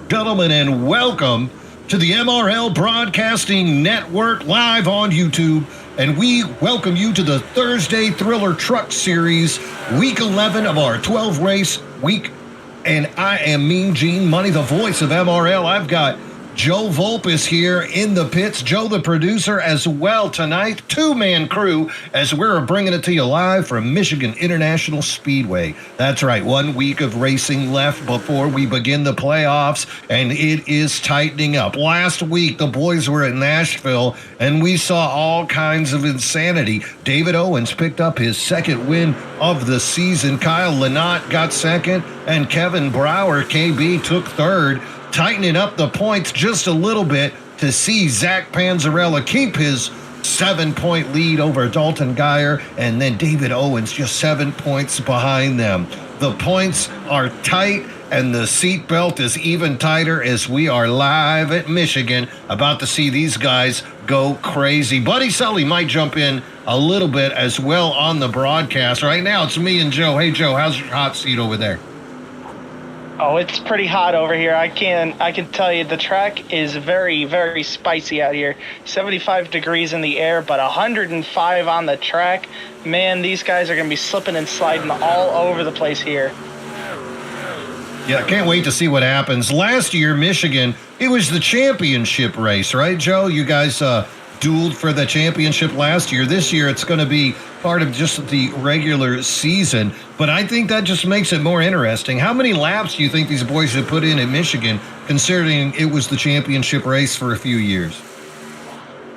Gentlemen, and welcome to the MRL Broadcasting Network live on YouTube. And we welcome you to the Thursday Thriller Truck Series, Week 11 of our 12-race week. And I am Mean Gene Money, the voice of MRL. I've got Joe Volpes here in the pits. Joe, the producer, as well tonight. Two-man crew as we're bringing it to you live from Michigan International Speedway. That's right, 1 week of racing left before we begin the playoffs, and it is tightening up. Last week, the boys were at Nashville, and we saw all kinds of insanity. David Owens picked up his second win of the season. Kyle Lynott got second, and Kevin Brower, KB, took third, tightening up the points just a little bit to see Zach Panzarella keep his 7-point lead over Dalton Geyer, and then David Owens just 7 points behind them. The points are tight, and the seatbelt is even tighter as we are live at Michigan, about to see these guys go crazy. Buddy Sully might jump in a little bit as well on the broadcast. Right now, it's me and Joe. Hey, Joe, how's your hot seat over there? Oh, it's pretty hot over here. I can tell you the track is very, very spicy out here. 75 degrees in the air, but 105 on the track. Man, these guys are going to be slipping and sliding all over the place here. Yeah, I can't wait to see what happens. Last year, Michigan, it was the championship race, right, Joe? You guys dueled for the championship last year. This year, it's going to be part of just the regular season, but I think that just makes it more interesting. How many laps do you think these boys should put in at Michigan, considering it was the championship race for a few years?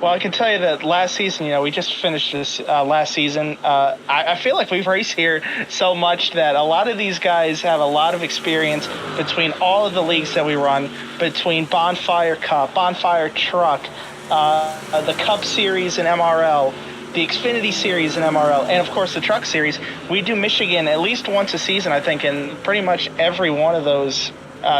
Well, I can tell you that last season, we just finished this last season. I feel like we've raced here so much that a lot of these guys have a lot of experience between all of the leagues that we run, between Bonfire Cup, Bonfire Truck, the Cup Series and MRL, the Xfinity Series in MRL, and of course the Truck Series. We do Michigan at least once a season, I think, in pretty much every one of those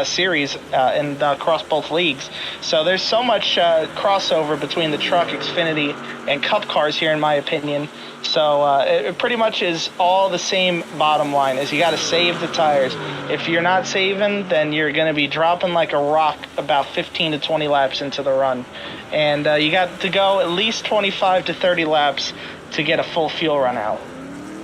series across both leagues. So there's so much crossover between the Truck, Xfinity, and Cup cars here, in my opinion. So it pretty much is all the same bottom line, is you got to save the tires. If you're not saving, then you're going to be dropping like a rock about 15 to 20 laps into the run. And you got to go at least 25 to 30 laps to get a full fuel run out.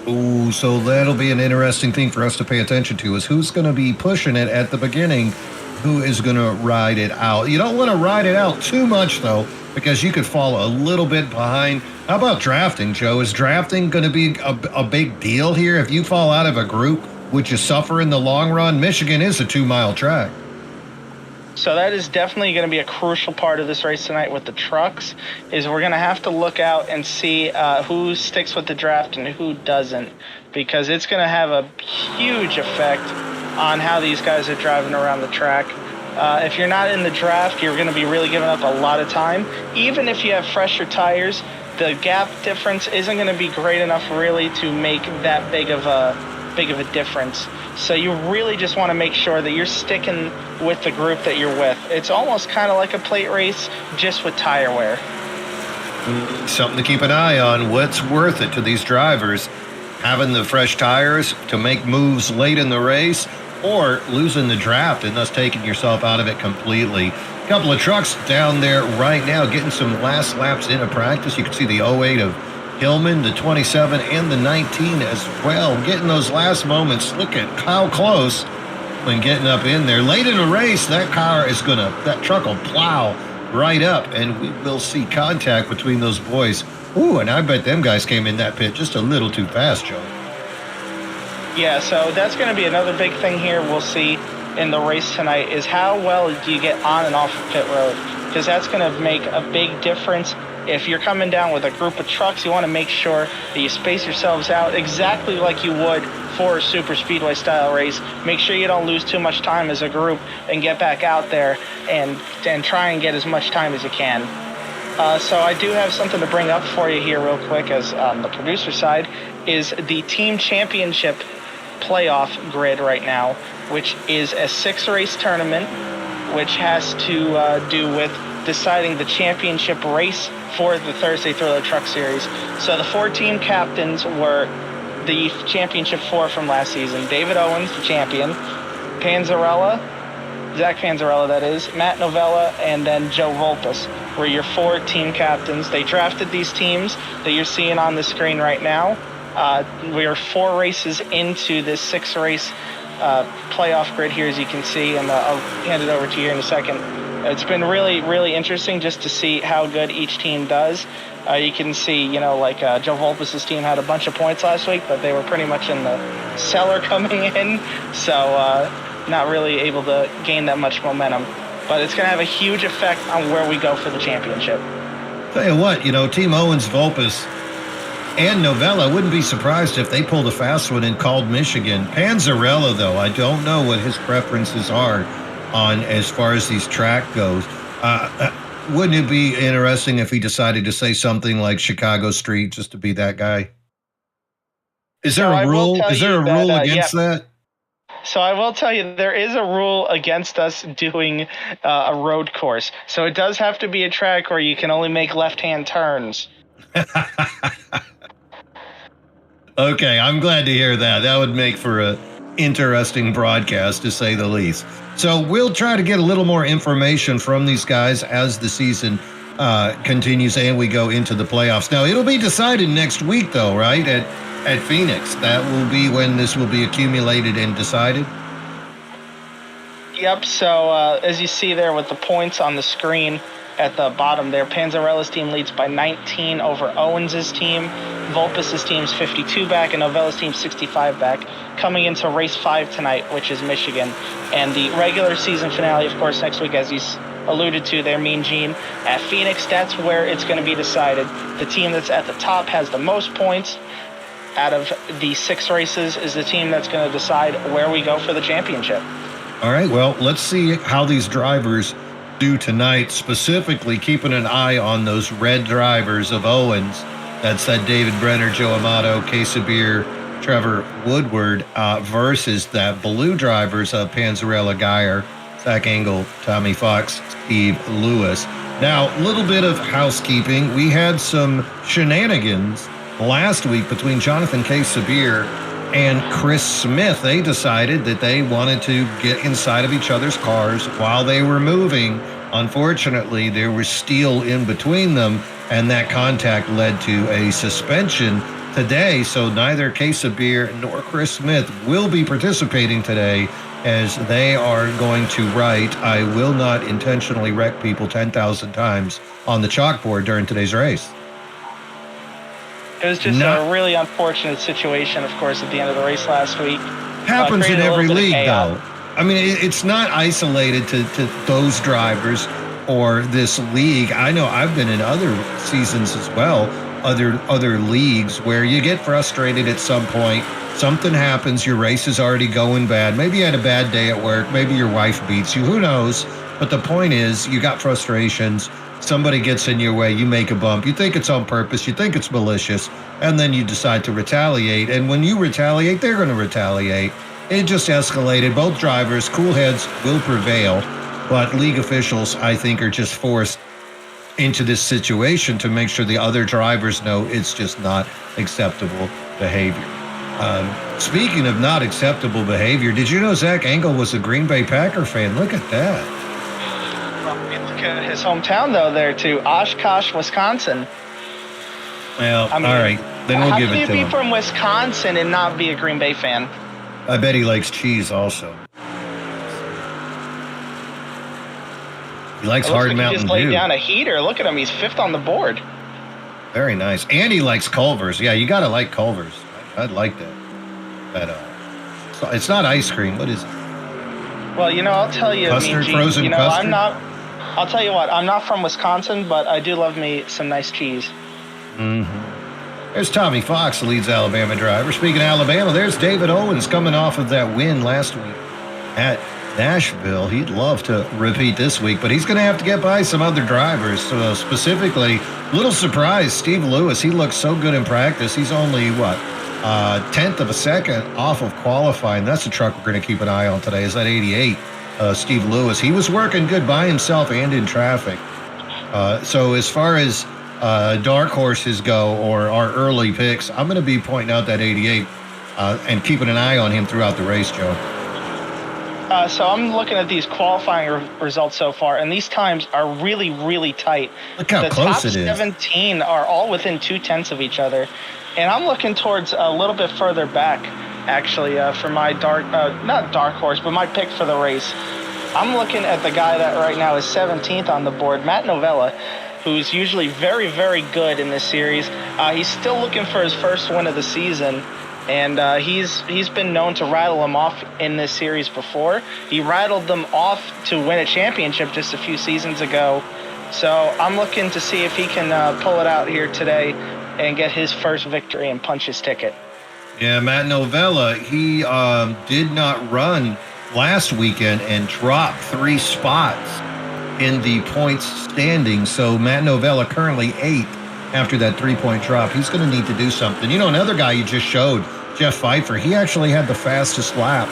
Ooh, so that'll be an interesting thing for us to pay attention to, is who's going to be pushing it at the beginning, who is going to ride it out. You don't want to ride it out too much, though, because you could fall a little bit behind. How about drafting, Joe? Is drafting going to be a big deal here? If you fall out of a group, would you suffer in the long run? Michigan is a 2-mile track. So that is definitely going to be a crucial part of this race tonight with the trucks, is we're going to have to look out and see who sticks with the draft and who doesn't, because it's going to have a huge effect on how these guys are driving around the track. If you're not in the draft, you're going to be really giving up a lot of time. Even if you have fresher tires, the gap difference isn't going to be great enough really to make that big of a difference. So you really just want to make sure that you're sticking with the group that you're with. It's almost kind of like a plate race, just with tire wear. Something to keep an eye on. What's worth it to these drivers? Having the fresh tires to make moves late in the race, or losing the draft and thus taking yourself out of it completely? A couple of trucks down there right now getting some last laps into practice. You can see the 08 of Hillman, the 27, and the 19 as well. Getting those last moments. Look at how close when getting up in there. Late in the race, that truck will plow right up, and we will see contact between those boys. Ooh, and I bet them guys came in that pit just a little too fast, Joe. Yeah, so that's going to be another big thing here we'll see in the race tonight, is how well do you get on and off the pit road, because that's going to make a big difference. If you're coming down with a group of trucks, you want to make sure that you space yourselves out exactly like you would for a super speedway style race. Make sure you don't lose too much time as a group and get back out there and try and get as much time as you can. So I do have something to bring up for you here real quick, as on the producer side, is the team championship playoff grid right now, which is a 6-race tournament, which has to do with deciding the championship race for the Thursday Thriller Truck Series. So the 4 team captains were the championship 4 from last season. David Owens, the champion, Panzarella, Zach Panzarella, that is, Matt Novella, and then Joe Volpus were your 4 team captains. They drafted these teams that you're seeing on the screen right now. We are 4 races into this 6-race playoff grid here, as you can see, and I'll hand it over to you in a second. It's been really, really interesting just to see how good each team does. You can see, like Joe Volpus' team had a bunch of points last week, but they were pretty much in the cellar coming in, so not really able to gain that much momentum. But it's going to have a huge effect on where we go for the championship. Tell you what, Team Owens, Volpus, and Novella, wouldn't be surprised if they pulled a fast one and called Michigan. Panzarella, though, I don't know what his preferences are on as far as these track goes. Wouldn't it be interesting if he decided to say something like Chicago Street just to be that guy? Is there a rule? Is there a rule against that? So I will tell you, there is a rule against us doing a road course. So it does have to be a track where you can only make left-hand turns. Okay, I'm glad to hear that. That would make for a interesting broadcast, to say the least. So we'll try to get a little more information from these guys as the season continues and we go into the playoffs. Now, it'll be decided next week, though, right, at Phoenix. That will be when this will be accumulated and decided? Yep, so as you see there with the points on the screen at the bottom there, Panzarella's team leads by 19 over Owens' team. Volpus' team's 52 back, and Novella's team 65 back, coming into race 5 tonight, which is Michigan. And the regular season finale, of course, next week, as you alluded to there, Mean Gene, at Phoenix. That's where it's going to be decided. The team that's at the top has the most points out of the 6 races is the team that's going to decide where we go for the championship. All right, well, let's see how these drivers do tonight, specifically keeping an eye on those red drivers of Owens. That's that David Brenner, Joe Amato, Sabir, Trevor Woodward, versus that blue drivers of Panzarella, Geyer, Zach Engel, Tommy Fox, Steve Lewis. Now, a little bit of housekeeping. We had some shenanigans last week between Jonathan Sabir and Chris Smith. They decided that they wanted to get inside of each other's cars while they were moving. Unfortunately, there was steel in between them, and that contact led to a suspension today. So neither Sabir nor Chris Smith will be participating today, as they are going to write, "I will not intentionally wreck people 10,000 times" on the chalkboard during today's race. It was just a really unfortunate situation, of course, at the end of the race last week. Happens in every league, though. I mean, it's not isolated to those drivers or this league. I know I've been in other seasons as well, other leagues, where you get frustrated at some point. Something happens, your race is already going bad. Maybe you had a bad day at work. Maybe your wife beats you. Who knows? But the point is, you got frustrations. Somebody gets in your way, you make a bump, you think it's on purpose, you think it's malicious, and then you decide to retaliate. And when you retaliate, they're going to retaliate. It just escalated. Both drivers, cool heads will prevail, but league officials, I think, are just forced into this situation to make sure the other drivers know it's just not acceptable behavior. Speaking of not acceptable behavior, did you know Zach Engel was a Green Bay Packer fan? Look at that. Look at his hometown, though, there to Oshkosh, Wisconsin. Well, all right, then we'll give it to him. How can you be from Wisconsin and not be a Green Bay fan? I bet he likes cheese also. He likes hard Mountain Dew. He just laid down a heater. Look at him. He's 5th on the board. Very nice. And he likes Culver's. Yeah, you got to like Culver's. I'd like that. So it's not ice cream. What is it? Well, I'll tell you. Custard, frozen custard? I'll tell you what. I'm not from Wisconsin, but I do love me some nice cheese. Mm-hmm. There's Tommy Fox, the leads Alabama driver. Speaking of Alabama, there's David Owens coming off of that win last week at Nashville. He'd love to repeat this week, but he's going to have to get by some other drivers. So specifically, little surprise, Steve Lewis. He looks so good in practice. He's only, 10th of a second off of qualifying. That's the truck we're going to keep an eye on today, is that 88, Steve Lewis. He was working good by himself and in traffic. So as far as dark horses go, or our early picks, I'm going to be pointing out that 88 and keeping an eye on him throughout the race, Joe. So I'm looking at these qualifying results so far, and these times are really, really tight. Look how the close top it is. 17 are all within 0.2 of each other, and I'm looking towards a little bit further back, actually, for my not dark horse, but my pick for the race. I'm looking at the guy that right now is 17th on the board, Matt Novella, who's usually very, very good in this series. He's still looking for his first win of the season. And he's been known to rattle them off in this series before. He rattled them off to win a championship just a few seasons ago. So I'm looking to see if he can pull it out here today and get his first victory and punch his ticket. Yeah, Matt Novella, he did not run last weekend and dropped 3 spots in the points standing. So Matt Novella currently 8th after that 3-point drop. He's going to need to do something. You know, another guy you just showed, Jeff Pfeiffer, he actually had the fastest lap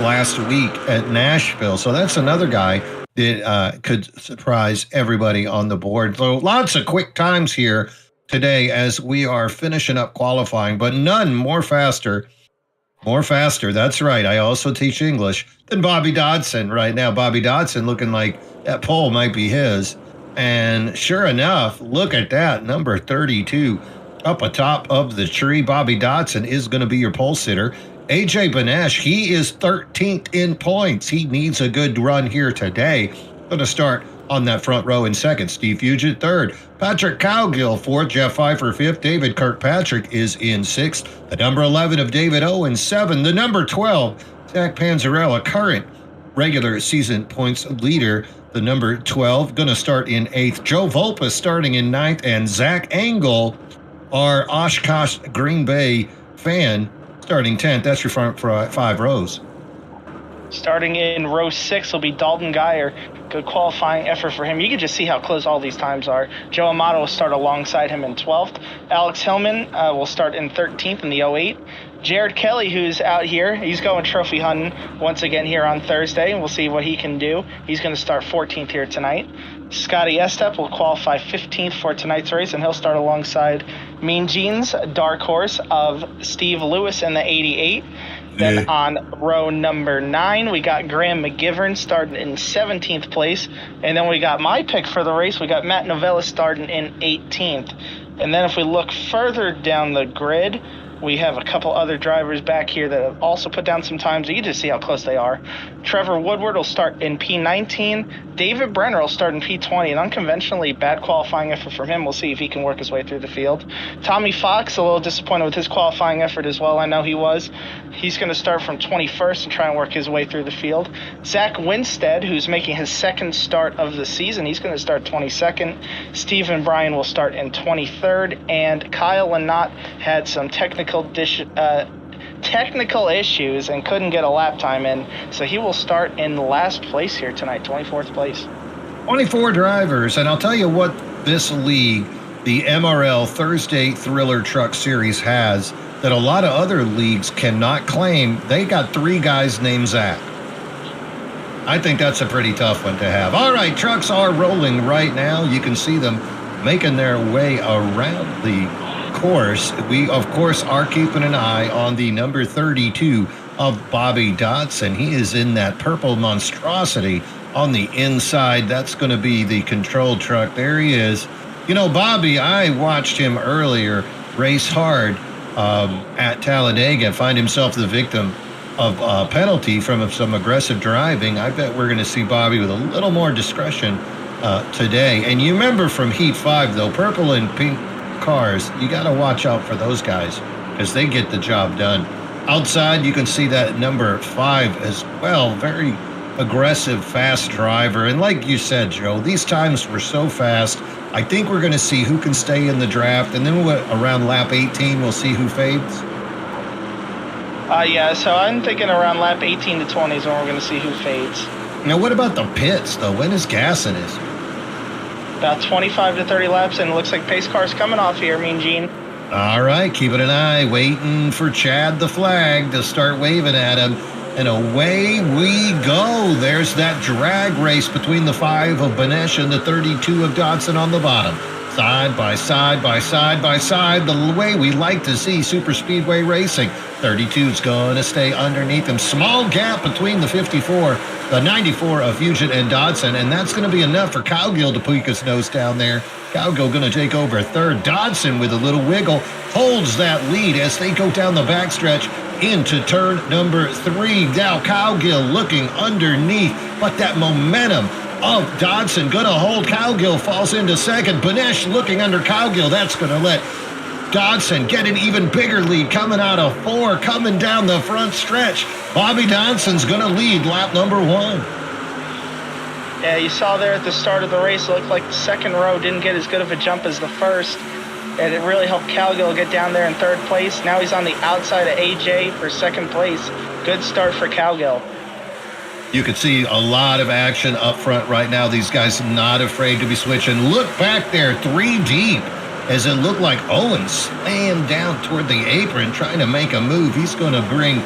last week at Nashville. So that's another guy that could surprise everybody on the board. So lots of quick times here today as we are finishing up qualifying, but none more faster, that's right. I also teach English, than Bobby Dodson right now. Bobby Dodson looking like that pole might be his. And sure enough, look at that, number 32 up atop of the tree. Bobby Dodson is going to be your pole sitter. AJ Benesh, he is 13th in points. He needs a good run here today. Going to start on that front row in second. Steve Fugit third. Patrick Cowgill fourth. Jeff Pfeiffer fifth. David Kirkpatrick is in sixth. The number 11 of David Owen 7. The number 12, Zach Panzarella, current regular season points leader. The number 12 going to start in 8th. Joe Volpa starting in 9th. And Zach Engel, our Oshkosh Green Bay fan, starting 10th. That's your front 5 rows. Starting in row 6 will be Dalton Geyer. Good qualifying effort for him. You can just see how close all these times are. Joe Amato will start alongside him in 12th. Alex Hillman will start in 13th in the 08. Jared Kelly, who's out here, he's going trophy hunting once again here on Thursday. We'll see what he can do. He's going to start 14th here tonight. Scotty Estep will qualify 15th for tonight's race, and he'll start alongside Mean Gene's dark horse of Steve Lewis in the 88. Then on row number 9, we got Graham McGivern starting in 17th place. And then we got my pick for the race. We got Matt Novella starting in 18th. And then if we look further down the grid, we have a couple other drivers back here that have also put down some times. You can just see how close they are. Trevor Woodward will start in P19. David Brenner will start in P20. An unconventionally bad qualifying effort from him. We'll see if he can work his way through the field. Tommy Fox, a little disappointed with his qualifying effort as well. I know he was. He's going to start from 21st and try and work his way through the field. Zach Winstead, who's making his second start of the season, he's going to start 22nd. Stephen Bryan will start in 23rd. And Kyle Lynott had some technical issues and couldn't get a lap time in, so he will start in last place here tonight, 24th place. 24 drivers, and I'll tell you what this league, the MRL Thursday Thriller Truck Series, has that a lot of other leagues cannot claim. They got 3 guys named Zach. I think that's a pretty tough one to have. All right, trucks are rolling right now. You can see them making their way around the course. We, of course, are keeping an eye on the number 32 of Bobby Dodson. He is in that purple monstrosity on the inside. That's going to be the control truck. There he is. You know, Bobby, I watched him earlier race hard at Talladega, find himself the victim of a penalty from some aggressive driving. I bet we're going to see Bobby with a little more discretion today. And you remember from Heat 5, though, purple and pink cars, you got to watch out for those guys because they get the job done. Outside, you can see that number 5 as well. Very aggressive, fast driver. And like you said, Joe, these times were so fast. I think we're going to see who can stay in the draft. And then around lap 18, we'll see who fades. Yeah, so I'm thinking around lap 18 to 20 is when we're going to see who fades. Now, what about the pits, though? When is gas in it? About 25 to 30 laps, and it looks like pace car's coming off here, Mean Gene. All right, keeping an eye, waiting for Chad the Flag to start waving at him. And away we go. There's that drag race between the 5 of Benesh and the 32 of Dodson on the bottom. Side by side by side by side, the way we like to see super speedway racing. 32's going to stay underneath him. Small gap between the 54, the 94 of Fugit and Dodson, and that's going to be enough for Cowgill to peek his nose down there. Cowgill going to take over third. Dodson with a little wiggle holds that lead as they go down the backstretch into turn number 3. Now Cowgill looking underneath, but that momentum of Dodson going to hold. Cowgill falls into second. Benesh looking under Cowgill. That's going to let Dodson get an even bigger lead coming out of 4, coming down the front stretch. Bobby Dodson's going to lead lap number 1. Yeah, you saw there at the start of the race, it looked like the second row didn't get as good of a jump as the first, and it really helped Cowgill get down there in third place. Now he's on the outside of AJ for second place. Good start for Cowgill. You can see a lot of action up front right now. These guys not afraid to be switching. Look back there, 3 deep, as it looked like Owen slammed down toward the apron trying to make a move. He's going to bring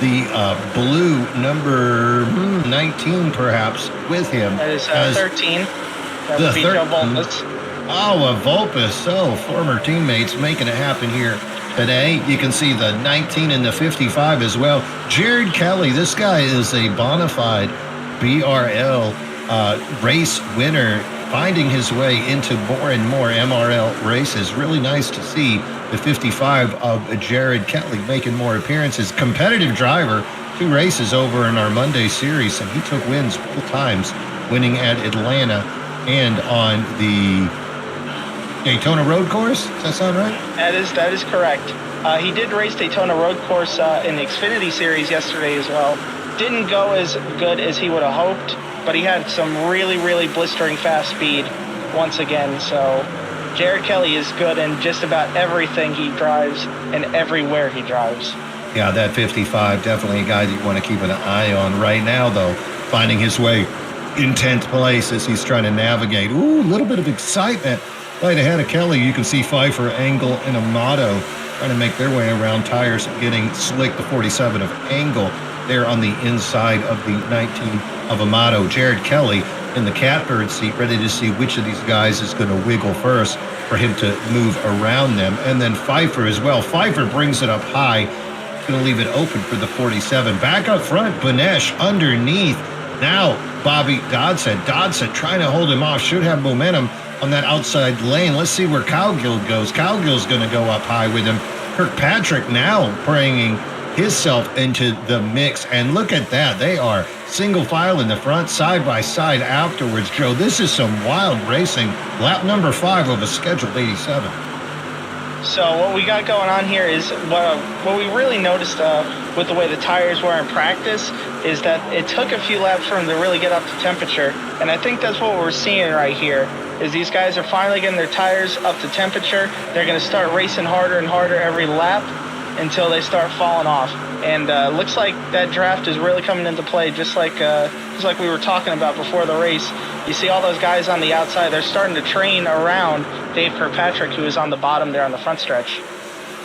the blue number 19 perhaps with him. That is 13. That would be Joe Volpus. Oh, a Volpus. So former teammates making it happen here today. You can see the 19 and the 55 as well. Jared Kelly, this guy is a bona fide BRL race winner, finding his way into more and more MRL races. Really nice to see the 55 of Jared Kelly making more appearances. Competitive driver, 2 races over in our Monday series, and he took wins both times, winning at Atlanta and on the Daytona Road Course. Does that sound right? That is correct. He did race Daytona Road Course in the Xfinity Series yesterday as well. Didn't go as good as he would have hoped, but he had some really, really blistering fast speed once again. So Jared Kelly is good in just about everything he drives and everywhere he drives. Yeah, that 55, definitely a guy that you want to keep an eye on right now, though, finding his way in 10th place as he's trying to navigate. Ooh, a little bit of excitement. Right ahead of Kelly, you can see Pfeiffer, Engel, and Amato trying to make their way around tires, getting slick. The 47 of Engel there on the inside of the 19 of Amato. Jared Kelly in the catbird seat, ready to see which of these guys is going to wiggle first for him to move around them. And then Pfeiffer as well. Pfeiffer brings it up high, going to leave it open for the 47. Back up front, Benesh underneath. Now Bobby Dodson. Dodson trying to hold him off, should have momentum on that outside lane. Let's see where Cowgill goes. Cowgill's going to go up high with him. Kirkpatrick now bringing himself into the mix. And look at that. They are single file in the front, side by side afterwards. Joe, this is some wild racing. Lap number 5 of a scheduled 87. So what we got going on here is what we really noticed with the way the tires were in practice is that it took a few laps for them to really get up to temperature. And I think that's what we're seeing right here is these guys are finally getting their tires up to temperature. They're going to start racing harder and harder every lap until they start falling off. And looks like that draft is really coming into play, just like we were talking about before the race. You see all those guys on the outside. They're starting to train around Dave Kirkpatrick, who is on the bottom there on the front stretch.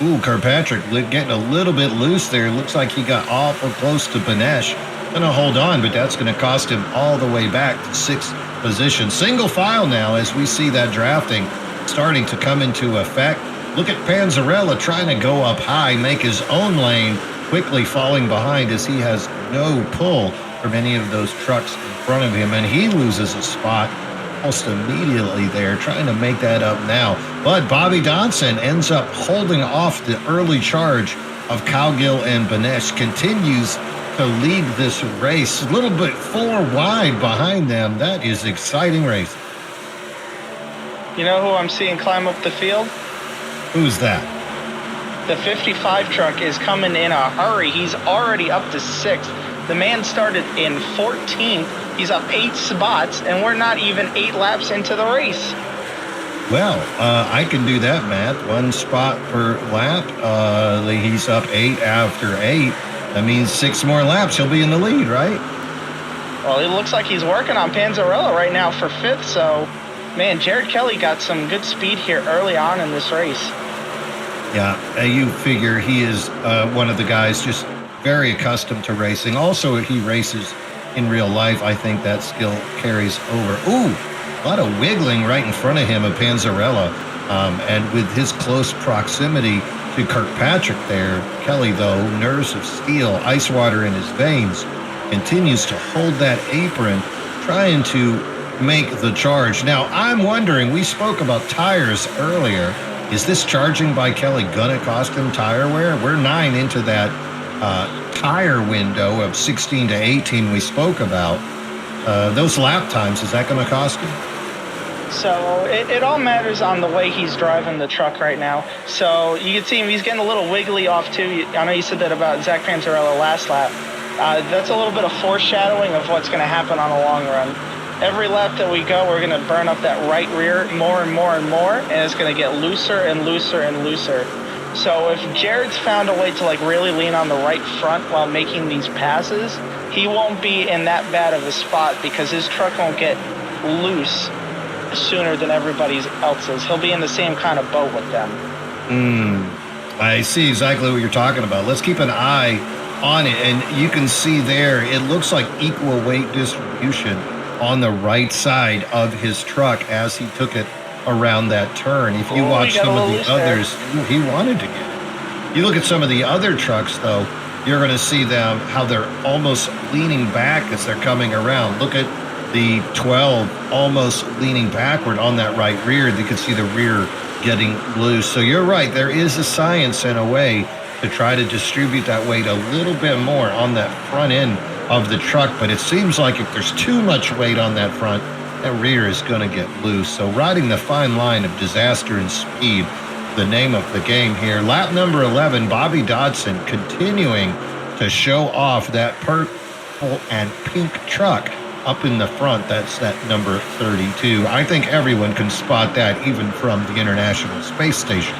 Ooh, Kirkpatrick getting a little bit loose there. Looks like he got awful close to Benesh. Going to hold on, but that's going to cost him all the way back to 6th position. Single file now as we see that drafting starting to come into effect. Look at Panzarella trying to go up high, make his own lane, quickly falling behind as he has no pull from any of those trucks in front of him, and he loses a spot almost immediately there, trying to make that up now. But Bobby Dodson ends up holding off the early charge of Cowgill, and Benesh continues to lead this race. A little bit 4 wide behind them. That is exciting race. You know who I'm seeing climb up the field? Who's that? The 55 truck is coming in a hurry. He's already up to 6th. The man started in 14th. He's up 8 spots, and we're not even 8 laps into the race. Well, I can do that math. 1 spot per lap. He's up 8 after 8. That means 6 more laps. He'll be in the lead, right? Well, it looks like he's working on Panzarella right now for 5th. So, man, Jared Kelly got some good speed here early on in this race. Yeah, you figure he is one of the guys just very accustomed to racing. Also, he races in real life. I think that skill carries over. Ooh, A lot of wiggling right in front of him of Panzarella. And with his close proximity to Kirkpatrick there, Kelly, though, nerves of steel, ice water in his veins, continues to hold that apron, trying to make the charge. Now, I'm wondering, we spoke about tires earlier. Is this charging by Kelly going to cost him tire wear? We're 9 into that tire window of 16 to 18 we spoke about. Those lap times, is that going to cost him? So it all matters on the way he's driving the truck right now. So you can see him, he's getting a little wiggly off too. I know you said that about Zach Panzarella last lap. That's a little bit of foreshadowing of what's going to happen on a long run. Every lap that we go, we're going to burn up that right rear more and more and more, and it's going to get looser and looser and looser. So if Jared's found a way to like really lean on the right front while making these passes, he won't be in that bad of a spot because his truck won't get loose sooner than everybody else's. He'll be in the same kind of boat with them. I see exactly what you're talking about. Let's keep an eye on it, and you can see there it looks like equal weight distribution on the right side of his truck as he took it around that turn. If you watch some of the others, he wanted to get it. You look at some of the other trucks, though, you're going to see them, how they're almost leaning back as they're coming around. Look at the 12 almost leaning backward on that right rear. You can see the rear getting loose. So you're right. There is a science in a way to try to distribute that weight a little bit more on that front end of the truck. But it seems like if there's too much weight on that front, that rear is going to get loose. So riding the fine line of disaster and speed, the name of the game here. Lap number 11, Bobby Dodson continuing to show off that purple and pink truck up in the front. That's that number 32. I think everyone can spot that even from the International Space Station.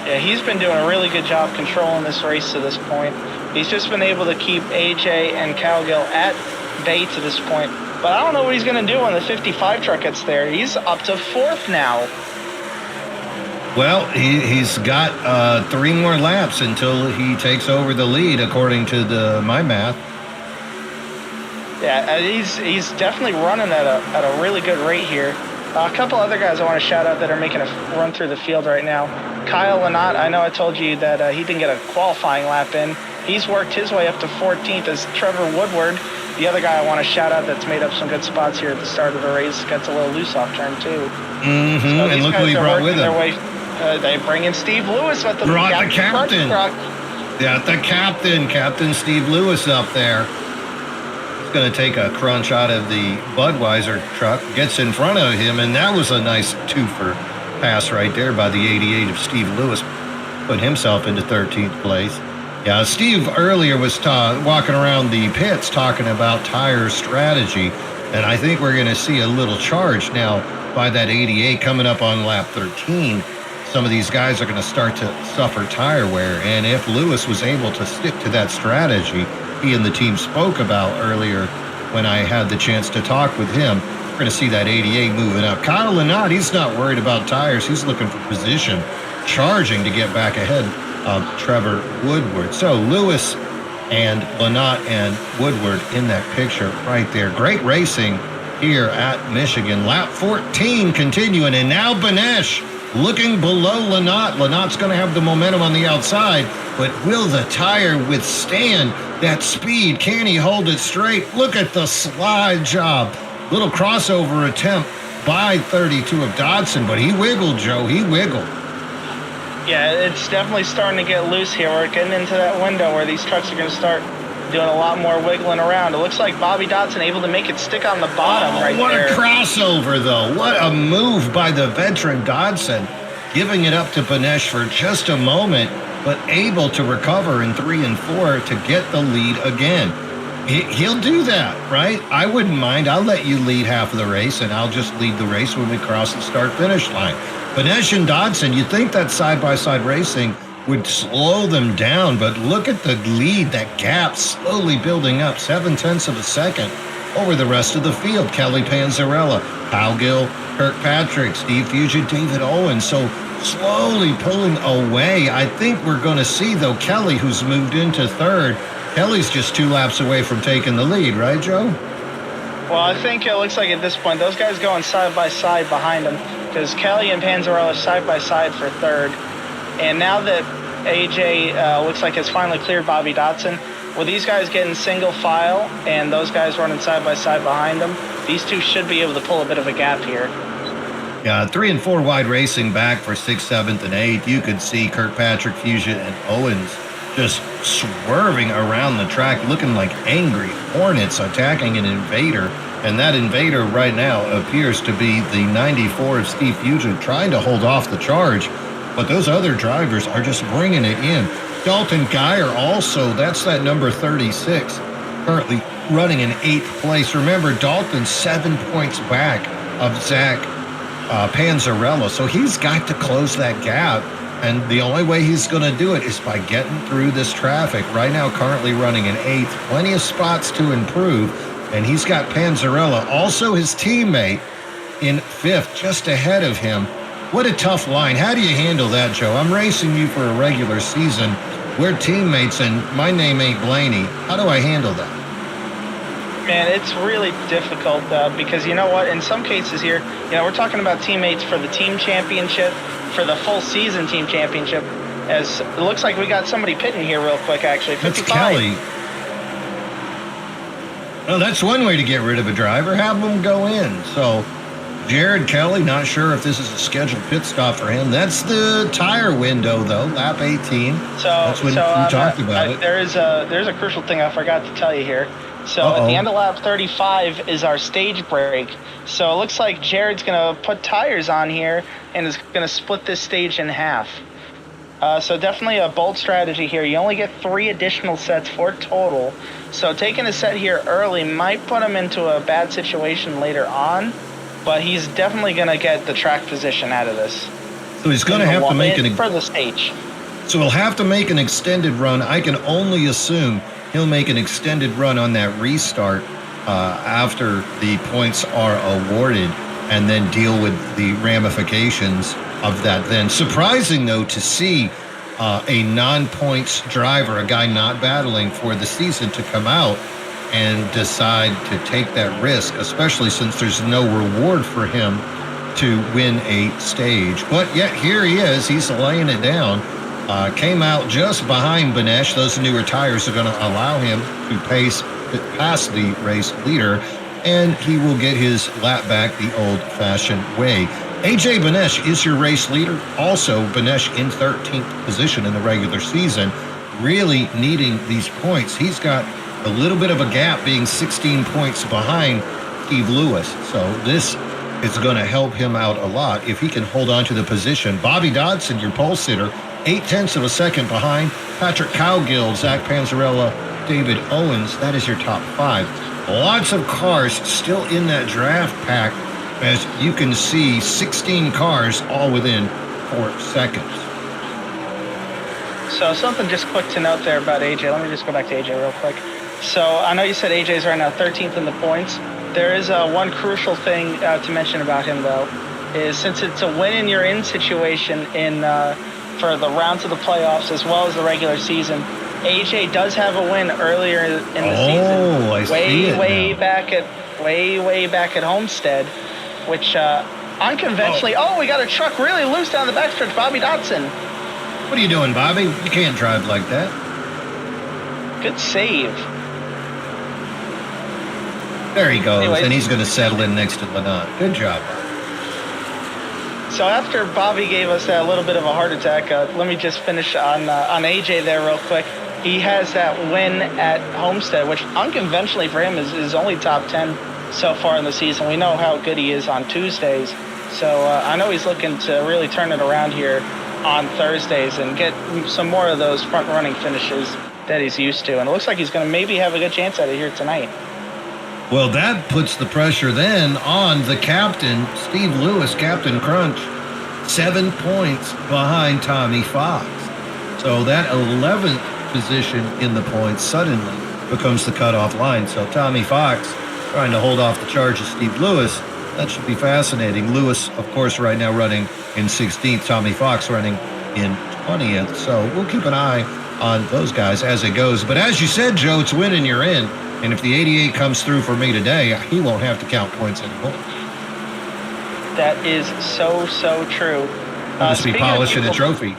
Yeah, he's been doing a really good job controlling this race to this point. He's just been able to keep AJ and Cowgill at bay to this point. But I don't know what he's going to do when the 55 truck gets there. He's up to 4th now. Well, he's got 3 more laps until he takes over the lead, according to my math. Yeah, he's definitely running at a really good rate here. A couple other guys I want to shout out that are making a run through the field right now. Kyle Lynott, I know I told you that he didn't get a qualifying lap in. He's worked his way up to 14th as Trevor Woodward. The other guy I want to shout out that's made up some good spots here at the start of the race gets a little loose off turn two. So and look who he brought with him. They bring in Steve Lewis with the captain. Truck. Yeah, the Captain Steve Lewis up there. Going to take a crunch out of the Budweiser truck, gets in front of him, and that was a nice twofer pass right there by the 88 of Steve Lewis, put himself into 13th place. Yeah, Steve earlier was walking around the pits talking about tire strategy, and I think we're going to see a little charge now by that 88 coming up on lap 13. Some of these guys are going to start to suffer tire wear, and if Lewis was able to stick to that strategy he and the team spoke about earlier when I had the chance to talk with him, we're going to see that 88 moving up. Kyle Lynott, he's not worried about tires. He's looking for position, charging to get back ahead of Trevor Woodward. So Lewis and Lynott and Woodward in that picture right there. Great racing here at Michigan. Lap 14 continuing, and now Benesh looking below Lynott. Lynott's going to have the momentum on the outside, but will the tire withstand that speed? Can he hold it straight? Look at the slide job. Little crossover attempt by 32 of Dodson, but he wiggled, Joe. He wiggled. Yeah, it's definitely starting to get loose here. We're getting into that window where these trucks are going to start doing a lot more wiggling around. It looks like Bobby Dodson able to make it stick on the bottom right what there. What a crossover, though. What a move by the veteran Dodson, giving it up to Benesh for just a moment, but able to recover in 3 and 4 to get the lead again. He'll do that, right? I wouldn't mind. I'll let you lead half of the race, and I'll just lead the race when we cross the start-finish line. Benesh and Dodson, you'd think that side-by-side racing would slow them down, but look at the lead, that gap slowly building up, 0.7 of a second over the rest of the field. Kelly Panzarella, Cowgill, Kirkpatrick, Steve Fugitt, David Owens. So slowly pulling away. I think we're going to see, though, Kelly, who's moved into third. Kelly's just 2 laps away from taking the lead, right, Joe? Well, I think it looks like at this point, those guys going side by side behind him, because Kelly and Panzarella are side by side for third. And now that AJ looks like has finally cleared Bobby Dotson, with these guys getting single file and those guys running side by side behind them, these two should be able to pull a bit of a gap here. Yeah, 3 and 4 wide racing back for 6th, 7th, and 8th. You could see Kirkpatrick, Fuchsia, and Owens just swerving around the track, looking like angry hornets attacking an invader. And that invader right now appears to be the 94 of Steve Fuchsia, trying to hold off the charge. But those other drivers are just bringing it in. Dalton Geyer also, that's that number 36, currently running in 8th place. Remember, Dalton's 7 points back of Zach Panzarella, so he's got to close that gap. And the only way he's going to do it is by getting through this traffic. Right now, currently running in 8th, plenty of spots to improve. And he's got Panzarella, also his teammate, in 5th, just ahead of him. What a tough line. How do you handle that, Joe? I'm racing you for a regular season. We're teammates, and my name ain't Blaney. How do I handle that? Man, it's really difficult because you know what? In some cases here, we're talking about teammates for the team championship, for the full season team championship. As it looks like we got somebody pitting here real quick, actually. 55. That's Kelly. Well, that's one way to get rid of a driver. Have them go in. So Jared Kelly, not sure if this is a scheduled pit stop for him. That's the tire window, though, lap 18. That's when we talked about it. There's a crucial thing I forgot to tell you here. So at the end of lap 35 is our stage break. So it looks like Jared's going to put tires on here and is going to split this stage in half. So definitely a bold strategy here. You only get 3 additional sets for total. So taking a set here early might put him into a bad situation later on, but he's definitely going to get the track position out of this. So he's going to have to make for the stage. So he'll have to make an extended run. I can only assume he'll make an extended run on that restart after the points are awarded and then deal with the ramifications of that then. Surprising, though, to see a non-points driver, a guy not battling for the season, to come out and decide to take that risk, especially since there's no reward for him to win a stage. But yet here he is. He's laying it down. Came out just behind Benesh. Those newer tires are going to allow him to pass the race leader, and he will get his lap back the old-fashioned way. AJ Benesh is your race leader. Also, Benesh in 13th position in the regular season, really needing these points. He's got a little bit of a gap, being 16 points behind Steve Lewis. So this is going to help him out a lot if he can hold on to the position. Bobby Dodson, your pole sitter, 0.8 of a second behind. Patrick Cowgill, Zach Panzarella, David Owens. That is your top 5. Lots of cars still in that draft pack. As you can see, 16 cars all within 4 seconds. So something just quick to note there about AJ. Let me just go back to AJ real quick. So I know you said AJ's right now 13th in the points. There is one crucial thing to mention about him, though, is since it's a win-and-you're-in situation in for the rounds of the playoffs as well as the regular season, AJ does have a win earlier in the season. I see it way now. back at Homestead, which unconventionally. Oh, we got a truck really loose down the backstretch. Bobby Dotson. What are you doing, Bobby? You can't drive like that. Good save. There he goes, Anyways, and he's going to settle in next to Lynott. Good job, Bobby. So after Bobby gave us that little bit of a heart attack, let me just finish on AJ there real quick. He has that win at Homestead, which unconventionally for him is only top 10 so far in the season. We know how good he is on Tuesdays. So I know he's looking to really turn it around here on Thursdays and get some more of those front-running finishes that he's used to. And it looks like he's going to maybe have a good chance at it here tonight. Well, that puts the pressure then on the captain, Steve Lewis, Captain Crunch, 7 points behind Tommy Fox. So that 11th position in the points suddenly becomes the cutoff line. So Tommy Fox trying to hold off the charge of Steve Lewis. That should be fascinating. Lewis, of course, right now running in 16th. Tommy Fox running in 20th. So we'll keep an eye on those guys as it goes. But as you said, Joe, it's win and you're in. And if the 88 comes through for me today, he won't have to count points anymore. That is so true. I'll just be polishing a trophy.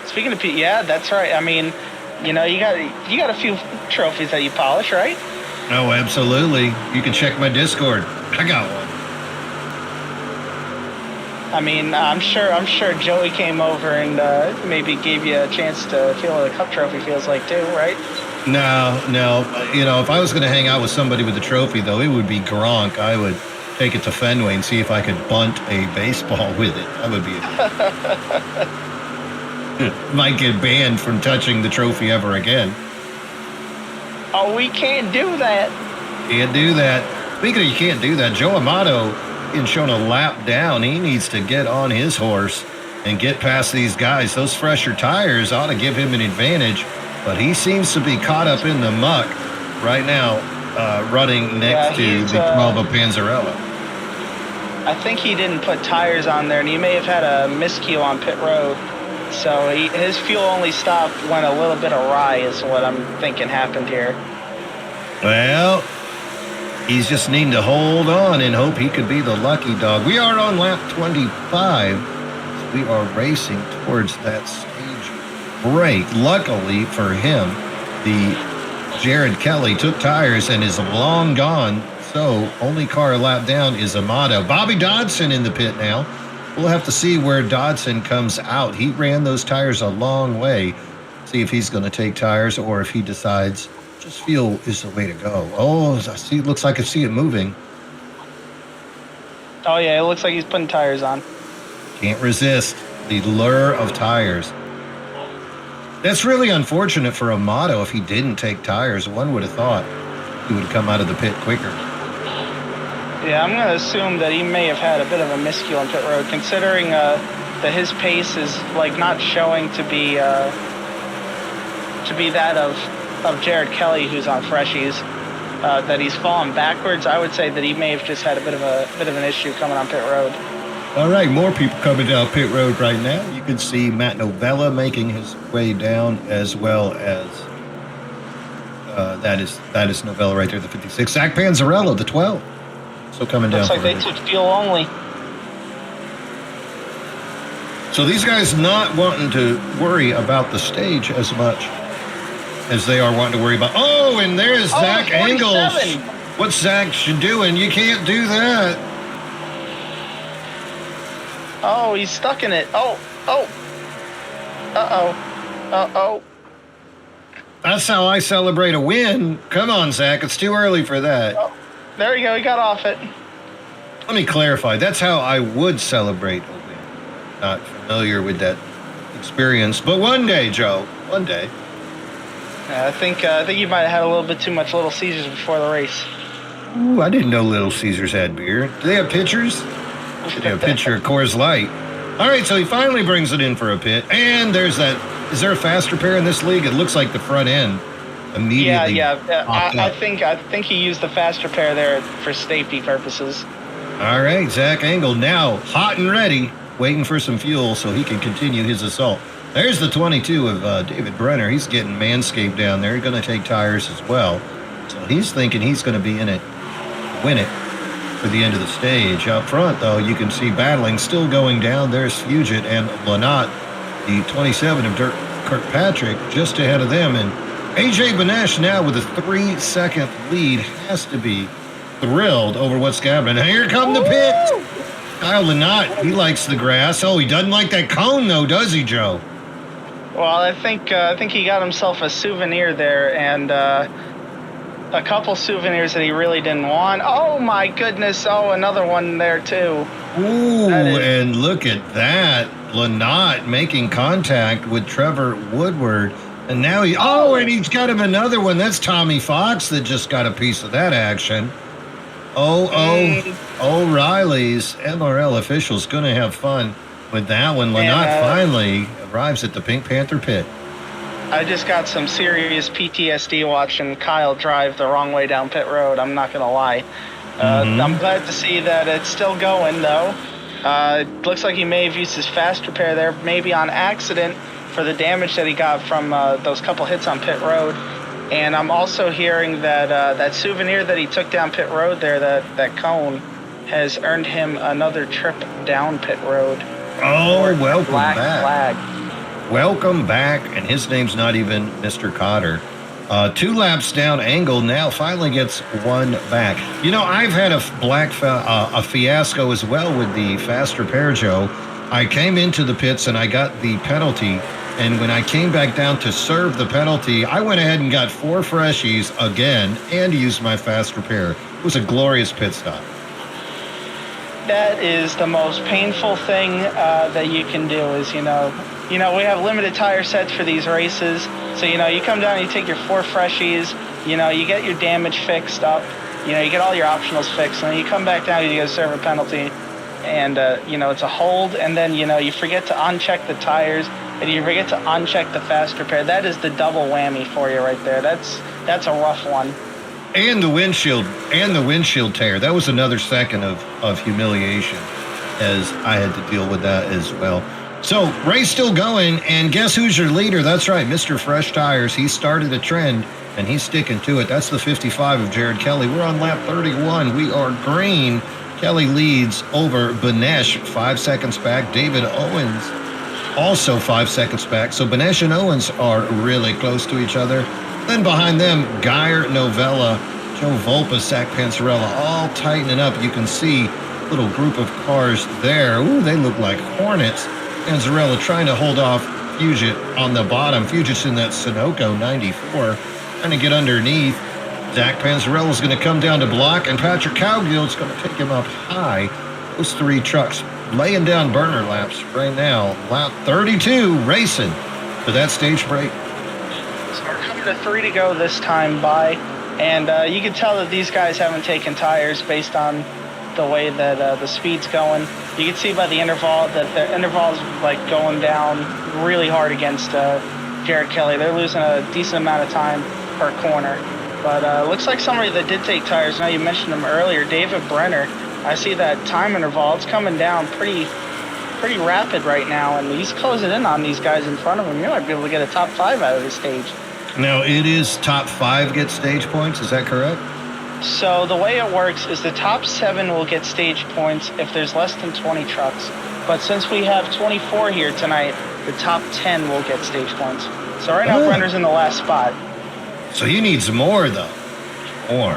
Speaking of people, yeah, that's right. I mean, you got a few trophies that you polish, right? Oh, absolutely. You can check my Discord. I got one. I mean, I'm sure Joey came over and maybe gave you a chance to feel what a cup trophy feels like too, right? No. If I was going to hang out with somebody with a trophy, though, it would be Gronk. I would take it to Fenway and see if I could bunt a baseball with it. That would be might get banned from touching the trophy ever again. Oh, we can't do that. Can't do that. Speaking of you can't do that, Joe Amato being shown a lap down. He needs to get on his horse and get past these guys. Those fresher tires ought to give him an advantage, but he seems to be caught up in the muck right now, running next to the 12 of Panzarella. I think he didn't put tires on there, and he may have had a miscue on pit road. So his fuel only stop went a little bit awry is what I'm thinking happened here. Well, he's just needing to hold on and hope he could be the lucky dog. We are on lap 25. We are racing towards that stage break. Luckily for him, the Jared Kelly took tires and is long gone. So only car a lap down is Amato. Bobby Dodson in the pit now. We'll have to see where Dodson comes out. He ran those tires a long way. See if he's going to take tires or if he decides just fuel is the way to go. Oh, I see. Looks like I see it moving. Oh, yeah. It looks like he's putting tires on. Can't resist the lure of tires. That's really unfortunate for Amato if he didn't take tires. One would have thought he would come out of the pit quicker. Yeah, I'm going to assume that he may have had a bit of a miscue on pit road, considering that his pace is not showing to be that of Jared Kelly, who's on freshies. That he's fallen backwards. I would say that he may have just had a bit of an issue coming on pit road. All right, more people coming down pit road right now. You can see Matt Novella making his way down, as well as that is Novella right there, the 56. Zach Panzarella, the 12. So coming down. Looks like they took fuel only. So these guys not wanting to worry about the stage as much as they are wanting to worry about. Oh, and there's Zach Engels. What's Zach doing? You can't do that. Oh, he's stuck in it. Oh. Uh-oh. That's how I celebrate a win. Come on, Zach. It's too early for that. Oh, there you go. He got off it. Let me clarify. That's how I would celebrate a win. Not familiar with that experience, but one day, Joe. One day. Yeah, I think you might have had a little bit too much Little Caesars before the race. Ooh, I didn't know Little Caesars had beer. Do they have pitchers? Should have a pitcher of Coors Light. All right, so he finally brings it in for a pit, and there's that. Is there a fast repair in this league? It looks like the front end immediately. Yeah. I think he used the fast repair there for safety purposes. All right, Zach Engel now hot and ready, waiting for some fuel so he can continue his assault. There's the 22 of David Brenner. He's getting manscaped down there. He's going to take tires as well. So he's thinking he's going to be in it, win it for the end of the stage. Up front, though, you can see battling still going down. There's Fugit and Lanat, the 27 of Dirk Kirkpatrick, just ahead of them. And AJ Benesh now with a 3-second lead has to be thrilled over what's happening. Here come the pit. Kyle Lanat, he likes the grass. Oh, he doesn't like that cone, though, does he, Joe? Well, I think he got himself a souvenir there, and a couple souvenirs that he really didn't want. Oh my goodness! Oh, another one there too. Ooh, and look at that, Lanat making contact with Trevor Woodward, and now and he's got him another one. That's Tommy Fox that just got a piece of that action. O'Reilly's MRL officials going to have fun with that one. Lanat finally arrives at the Pink Panther pit. I just got some serious PTSD watching Kyle drive the wrong way down pit road. I'm not going to lie. I'm glad to see that it's still going, though. It looks like he may have used his fast repair there, maybe on accident, for the damage that he got from those couple hits on pit road. And I'm also hearing that that souvenir that he took down pit road there, that cone, has earned him another trip down pit road. Oh, welcome black back. Flag. Welcome back. And his name's not even Mr. Cotter. 2 laps down. Angle now finally gets one back. You know, I've had a a fiasco as well with the fast repair, Joe. I came into the pits and I got the penalty. And when I came back down to serve the penalty, I went ahead and got 4 freshies again and used my fast repair. It was a glorious pit stop. That is the most painful thing that you can do is, we have limited tire sets for these races. So, you come down, you take your 4 freshies, you get your damage fixed up, you get all your optionals fixed, and then you come back down, you go serve a penalty, and, it's a hold, and then, you forget to uncheck the tires, and you forget to uncheck the fast repair. That is the double whammy for you right there. That's a rough one. And the windshield tear. That was another second of humiliation, as I had to deal with that as well. So, race still going, and guess who's your leader? That's right, Mr. Fresh Tires. He started a trend, and he's sticking to it. That's the 55 of Jared Kelly. We're on lap 31. We are green. Kelly leads over Banesh, 5 seconds back. David Owens also 5 seconds back. So Banesh and Owens are really close to each other. Then behind them, Geyer, Novella, Joe Volpa, Zach Panzarella, all tightening up. You can see a little group of cars there. Ooh, they look like Hornets. Panzarella trying to hold off Fugit on the bottom. Fugit's in that Sunoco 94, trying to get underneath. Zach Panzarella's going to come down to block, and Patrick Cowgill's going to take him up high. Those 3 trucks laying down burner laps right now. Lap 32, racing for that stage break. So we're coming to 3 to go this time by, and you can tell that these guys haven't taken tires based on the way that the speed's going. You can see by the interval that the interval's like going down really hard against Jared Kelly. They're losing a decent amount of time per corner. But looks like somebody that did take tires. Now you mentioned him earlier, David Brenner. I see that time interval. It's coming down pretty rapid right now, and he's closing in on these guys in front of him. You might be able to get a top 5 out of this stage. Now, it is top 5 get stage points. Is that correct? So the way it works is the top 7 will get stage points if there's less than 20 trucks. But since we have 24 here tonight, the top 10 will get stage points. So right now, Brenner's in the last spot. So he needs more, though. More.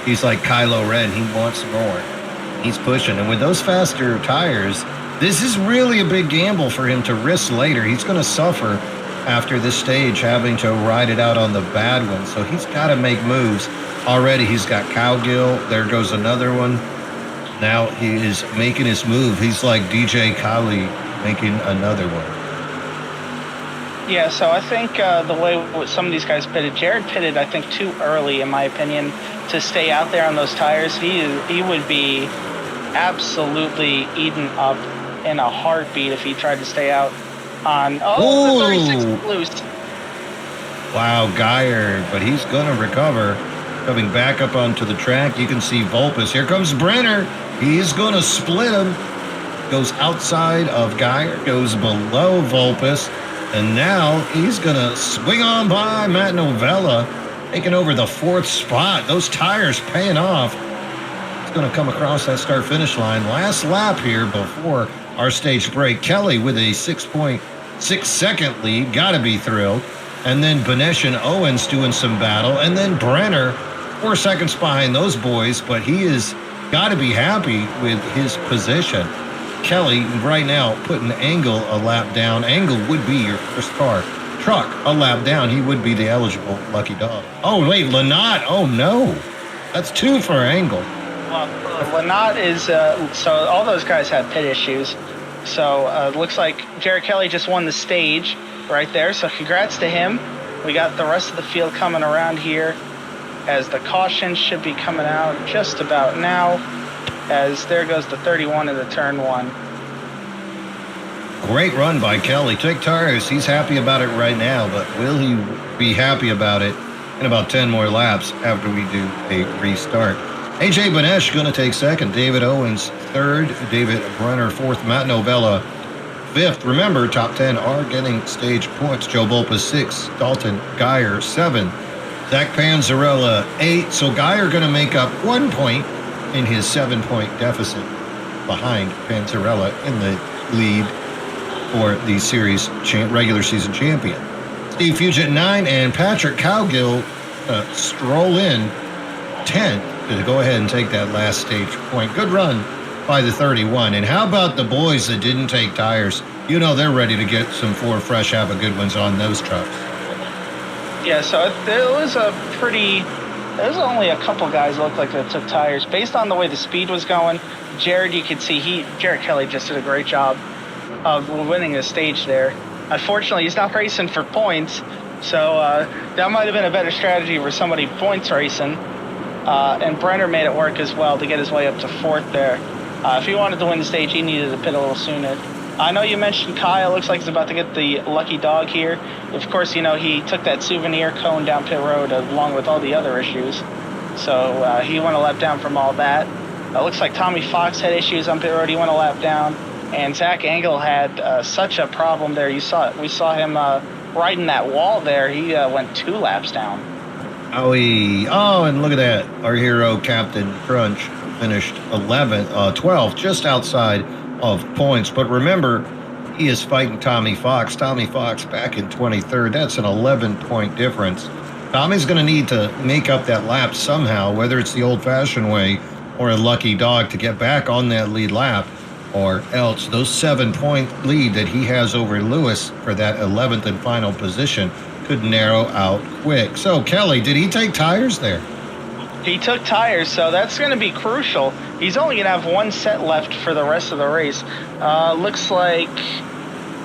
He's like Kylo Ren. He wants more. He's pushing. And with those faster tires, this is really a big gamble for him to risk later. He's going to suffer after this stage, having to ride it out on the bad one. So he's got to make moves. Already he's got Cowgill. There goes another one. Now he is making his move. He's like DJ Khaled making another one. Yeah, so I think the way some of these guys pitted, Jared pitted, I think, too early, in my opinion, to stay out there on those tires. He would be absolutely eaten up in a heartbeat if he tried to stay out on... Oh, the 36 loose. Wow, Geyer, but he's going to recover. Coming back up onto the track, you can see Volpus. Here comes Brenner. He's going to split him. Goes outside of Geyer, goes below Volpus. And now he's going to swing on by Matt Novella, taking over the 4th spot. Those tires paying off. He's going to come across that start-finish line. Last lap here before our stage break. Kelly with a 6.6 second lead. Got to be thrilled. And then Banesh and Owens doing some battle. And then Brenner, 4 seconds behind those boys. But he has got to be happy with his position. Kelly right now putting Angle a lap down. Angle would be your first truck a lap down. He would be the eligible lucky dog. Oh, wait, Lynott. Oh, no. That's 2 for Angle. Well, Lynott is, so all those guys have pit issues. So it looks like Jared Kelly just won the stage right there. So congrats to him. We got the rest of the field coming around here as the caution should be coming out just about now. As there goes the 31 in the turn 1. Great run by Kelly. Take tires. He's happy about it right now, but will he be happy about it in about 10 more laps after we do a restart? AJ Banesh going to take second. David Owens third. David Brenner fourth. Matt Novella 5th. Remember, top 10 are getting stage points. Joe Volpa 6, Dalton Geyer 7, Zach Panzarella 8. So Geyer going to make up 1 point in his 7-point deficit behind Panzarella in the lead for the series regular season champion. Steve Fugit 9 and Patrick Cowgill stroll in 10th to go ahead and take that last stage point. Good run by the 31. And how about the boys that didn't take tires? You know they're ready to get some four fresh, have a good ones on those trucks. Yeah, so there was only a couple guys looked like that took tires. Based on the way the speed was going, Jared, you could see Jared Kelly just did a great job of winning the stage there. Unfortunately, he's not racing for points, so that might have been a better strategy for somebody points racing. And Brenner made it work as well to get his way up to 4th there. If he wanted to win the stage, he needed to pit a little sooner. I know you mentioned Kyle. Looks like he's about to get the lucky dog here. Of course, you know, he took that souvenir cone down pit road along with all the other issues. So he went a lap down from all that. Looks like Tommy Fox had issues on pit road. He went a lap down. And Zach Engel had such a problem there. We saw him riding that wall there. He went 2 laps down. Oh, and look at that. Our hero, Captain Crunch, finished 12th, just outside of points. But remember, he is fighting Tommy Fox. Tommy Fox back in 23rd. That's an 11-point difference. Tommy's going to need to make up that lap somehow, whether it's the old-fashioned way or a lucky dog to get back on that lead lap, or else those 7-point lead that he has over Lewis for that 11th and final position could narrow out quick. So, Kelly, did he take tires there? He took tires, so that's going to be crucial. He's only going to have 1 set left for the rest of the race. Looks like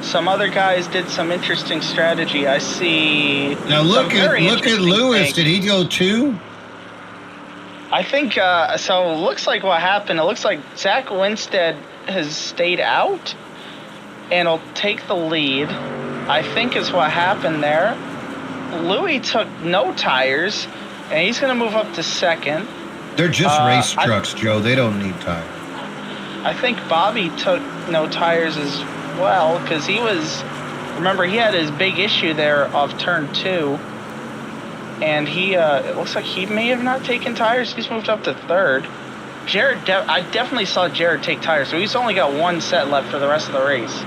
some other guys did some interesting strategy. I see. Now look at Lewis. Did he go 2? I think so. Looks like what happened. It looks like Zach Winstead has stayed out and will take the lead. I think is what happened there. Louis took no tires, and he's going to move up to 2nd. They're just race trucks, Joe. They don't need tires. I think Bobby took no tires as well because remember, he had his big issue there of turn 2. And it looks like he may have not taken tires. He's moved up to 3rd. Jared, I definitely saw Jared take tires, so he's only got 1 set left for the rest of the race.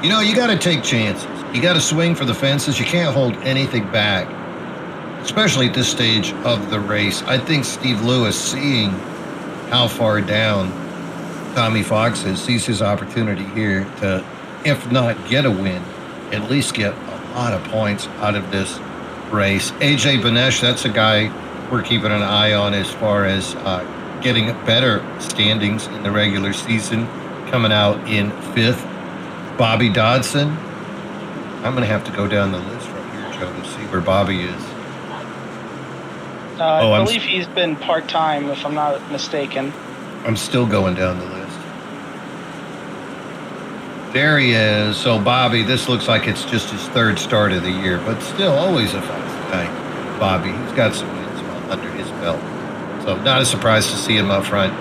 You know, you got to take chances. You got to swing for the fences. You can't hold anything back, especially at this stage of the race. I think Steve Lewis, seeing how far down Tommy Fox is, sees his opportunity here to, if not get a win, at least get a lot of points out of this race. AJ Banesh, that's a guy we're keeping an eye on as far as getting better standings in the regular season, coming out in 5th. Bobby Dodson. I'm going to have to go down the list right here, Joe, to see where Bobby is. I believe he's been part-time, if I'm not mistaken. I'm still going down the list. There he is. So, Bobby, this looks like it's just his 3rd start of the year, but still always a fast guy. Bobby, he's got some wins under his belt. So, not a surprise to see him up front.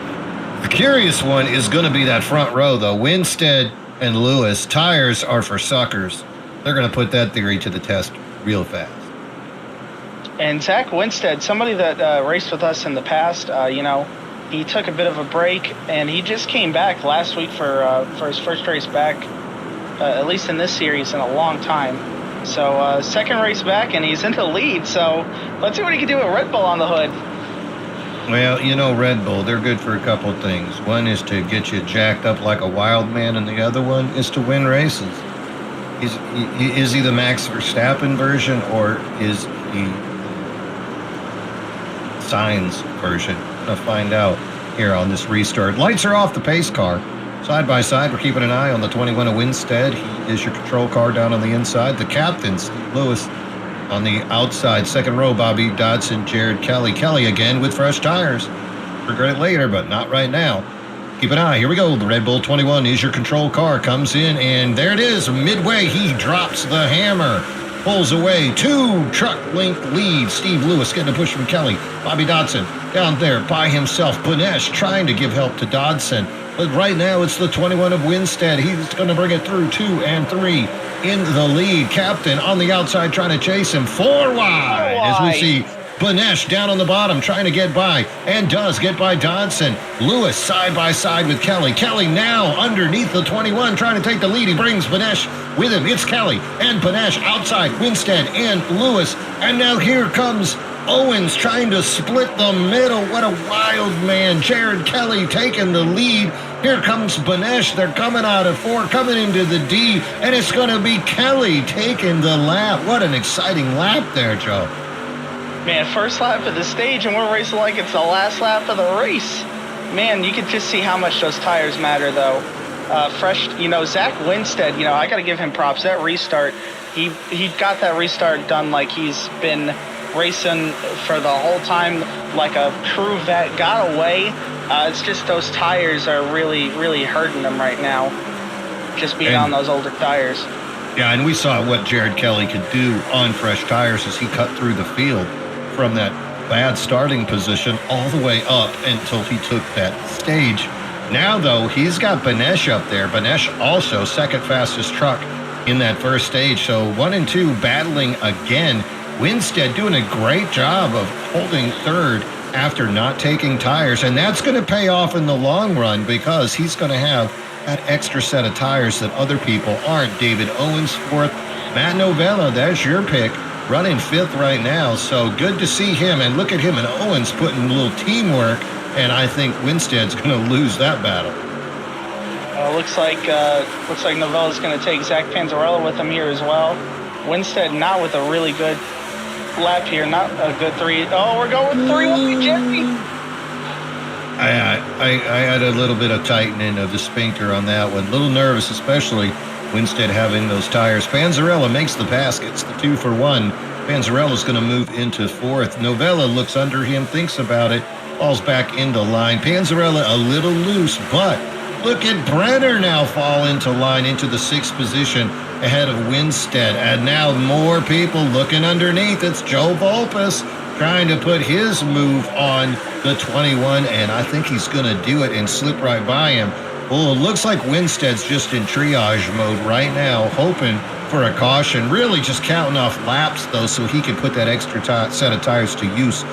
The curious one is going to be that front row, though. Winstead and Lewis, tires are for suckers. They're going to put that theory to the test real fast. And Zach Winstead, somebody that raced with us in the past, he took a bit of a break, and he just came back last week for his first race back, at least in this series, in a long time. So 2nd race back, and he's in the lead. So let's see what he can do with Red Bull on the hood. Well, you know, Red Bull, they're good for a couple things. One is to get you jacked up like a wild man, and the other one is to win races. Is he the Max Verstappen version, or is he Sainz version? We're going to find out here on this restart. Lights are off the pace car. Side by side, we're keeping an eye on the 21 of Winstead. He is your control car down on the inside. The captain, Steve Lewis, on the outside. 2nd row, Bobby Dodson, Jared Kelly. Kelly again with fresh tires. Regret it later, but not right now. Keep an eye. Here we go. The Red Bull 21 is your control car. Comes in, and there it is. Midway, he drops the hammer. pulls away. 2 truck length lead. Steve Lewis getting a push from Kelly. Bobby Dodson down there by himself. Banesh trying to give help to Dodson. But right now it's the 21 of Winstead. He's going to bring it through 2 and 3 in the lead. Captain on the outside trying to chase him. 4 wide as we see Banesh down on the bottom trying to get by and does get by Dodson. Lewis side by side with Kelly. Kelly now underneath the 21 trying to take the lead. He brings Banesh with him. It's Kelly and Banesh outside Winstead and Lewis. And now here comes Owens trying to split the middle. What a wild man. Jared Kelly taking the lead. Here comes Banesh. They're coming out of 4, coming into the D, and it's going to be Kelly taking the lap. What an exciting lap there, Joe. Man, first lap of the stage, and we're racing like it's the last lap of the race. Man, you could just see how much those tires matter, though. Fresh, Zach Winstead, I got to give him props. That restart, he got that restart done like he's been racing for the whole time, like a true vet. Got away. It's just those tires are really, really hurting him right now, just being on those older tires. Yeah, and we saw what Jared Kelly could do on fresh tires as he cut through the field from that bad starting position all the way up until he took that stage. Now, though, he's got Banesh up there. Banesh also second fastest truck in that first stage. So 1 and 2 battling again. Winstead doing a great job of holding third after not taking tires. And that's going to pay off in the long run because he's going to have that extra set of tires that other people aren't. David Owens fourth. Matt Novella, that's your pick, running 5th right now. So good to see him. And look at him and Owens putting a little teamwork. And I think Winstead's going to lose that battle. Looks like Novella's going to take Zach Panzarella with him here as well. Winstead not with a really good lap here, not a good 3. Oh, we're going with 3-1, Jeffy. I had a little bit of tightening of the sphincter on that one. A little nervous, especially Winstead having those tires. Panzarella makes the pass, gets the 2 for 1. Panzarella's going to move into 4th. Novella looks under him, thinks about it, falls back into line. Panzarella a little loose, but look at Brenner now fall into line into the 6th position ahead of Winstead. And now more people looking underneath. It's Joe Volpus trying to put his move on the 21, and I think he's going to do it and slip right by him. Well, it looks like Winstead's just in triage mode right now, hoping for a caution, really just counting off laps, though, so he can put that extra set of tires to use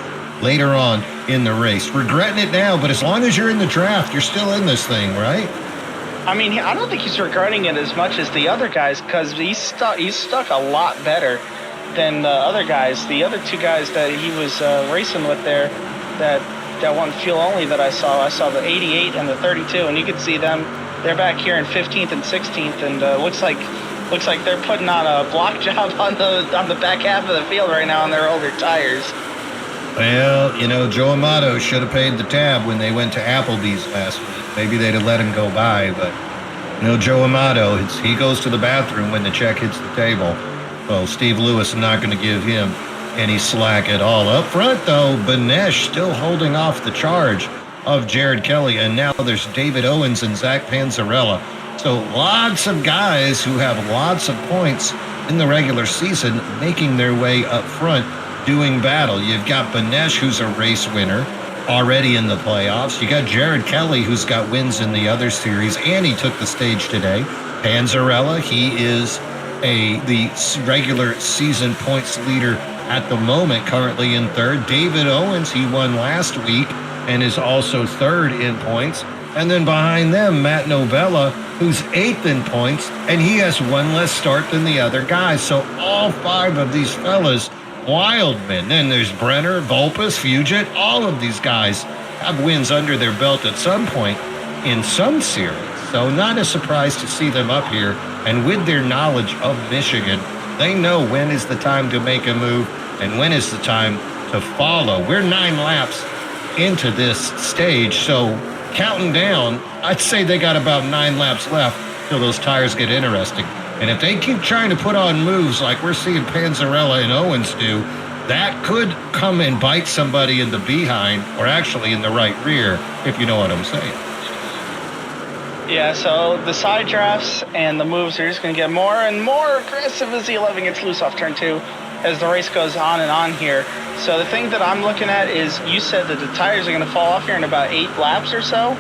later on in the race. Regretting it now, but as long as you're in the draft, you're still in this thing, right? I mean, I don't think he's regretting it as much as the other guys, because he's stuck a lot better than the other guys. The other 2 guys that he was racing with there, that one fuel only that I saw the 88 and the 32, and you can see them. They're back here in 15th and 16th, and looks like they're putting on a block job on the back half of the field right now on their older tires. Well, Joe Amato should have paid the tab when they went to Applebee's last week. Maybe they'd have let him go by, but Joe Amato, he goes to the bathroom when the check hits the table. Well, Steve Lewis is not going to give him any slack at all. Up front, though, Banesh still holding off the charge of Jared Kelly, and now there's David Owens and Zach Panzarella. So lots of guys who have lots of points in the regular season making their way up front doing battle. You've got Banesh, who's a race winner, already in the playoffs. You got Jared Kelly, who's got wins in the other series, and he took the stage today. Panzarella, he is the regular season points leader at the moment, currently in 3rd. David Owens, he won last week and is also 3rd in points. And then behind them, Matt Novella, who's 8th in points, and he has 1 less start than the other guys. So all 5 of these fellas, wild men. Then there's Brenner, Volpus, Fugit. All of these guys have wins under their belt at some point in some series. So not a surprise to see them up here. And with their knowledge of Michigan, they know when is the time to make a move and when is the time to follow. We're 9 laps into this stage, so counting down, I'd say they got about 9 laps left till those tires get interesting. And if they keep trying to put on moves like we're seeing Panzarella and Owens do, that could come and bite somebody in the behind, or actually in the right rear, if you know what I'm saying. Yeah, so the side drafts and the moves are just going to get more and more aggressive as the 11 gets loose off turn 2 as the race goes on and on here. So the thing that I'm looking at is you said that the tires are going to fall off here in about 8 laps or so.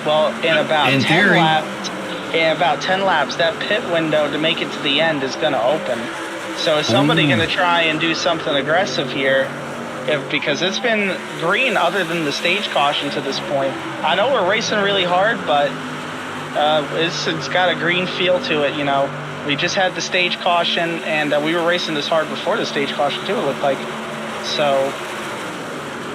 Well, in about 10 laps, that pit window to make it to the end is going to open. So is somebody going to try and do something aggressive here? Because it's been green other than the stage caution to this point. I know we're racing really hard, but it's got a green feel to it, you know. We just had the stage caution, and we were racing this hard before the stage caution too, it looked like. So,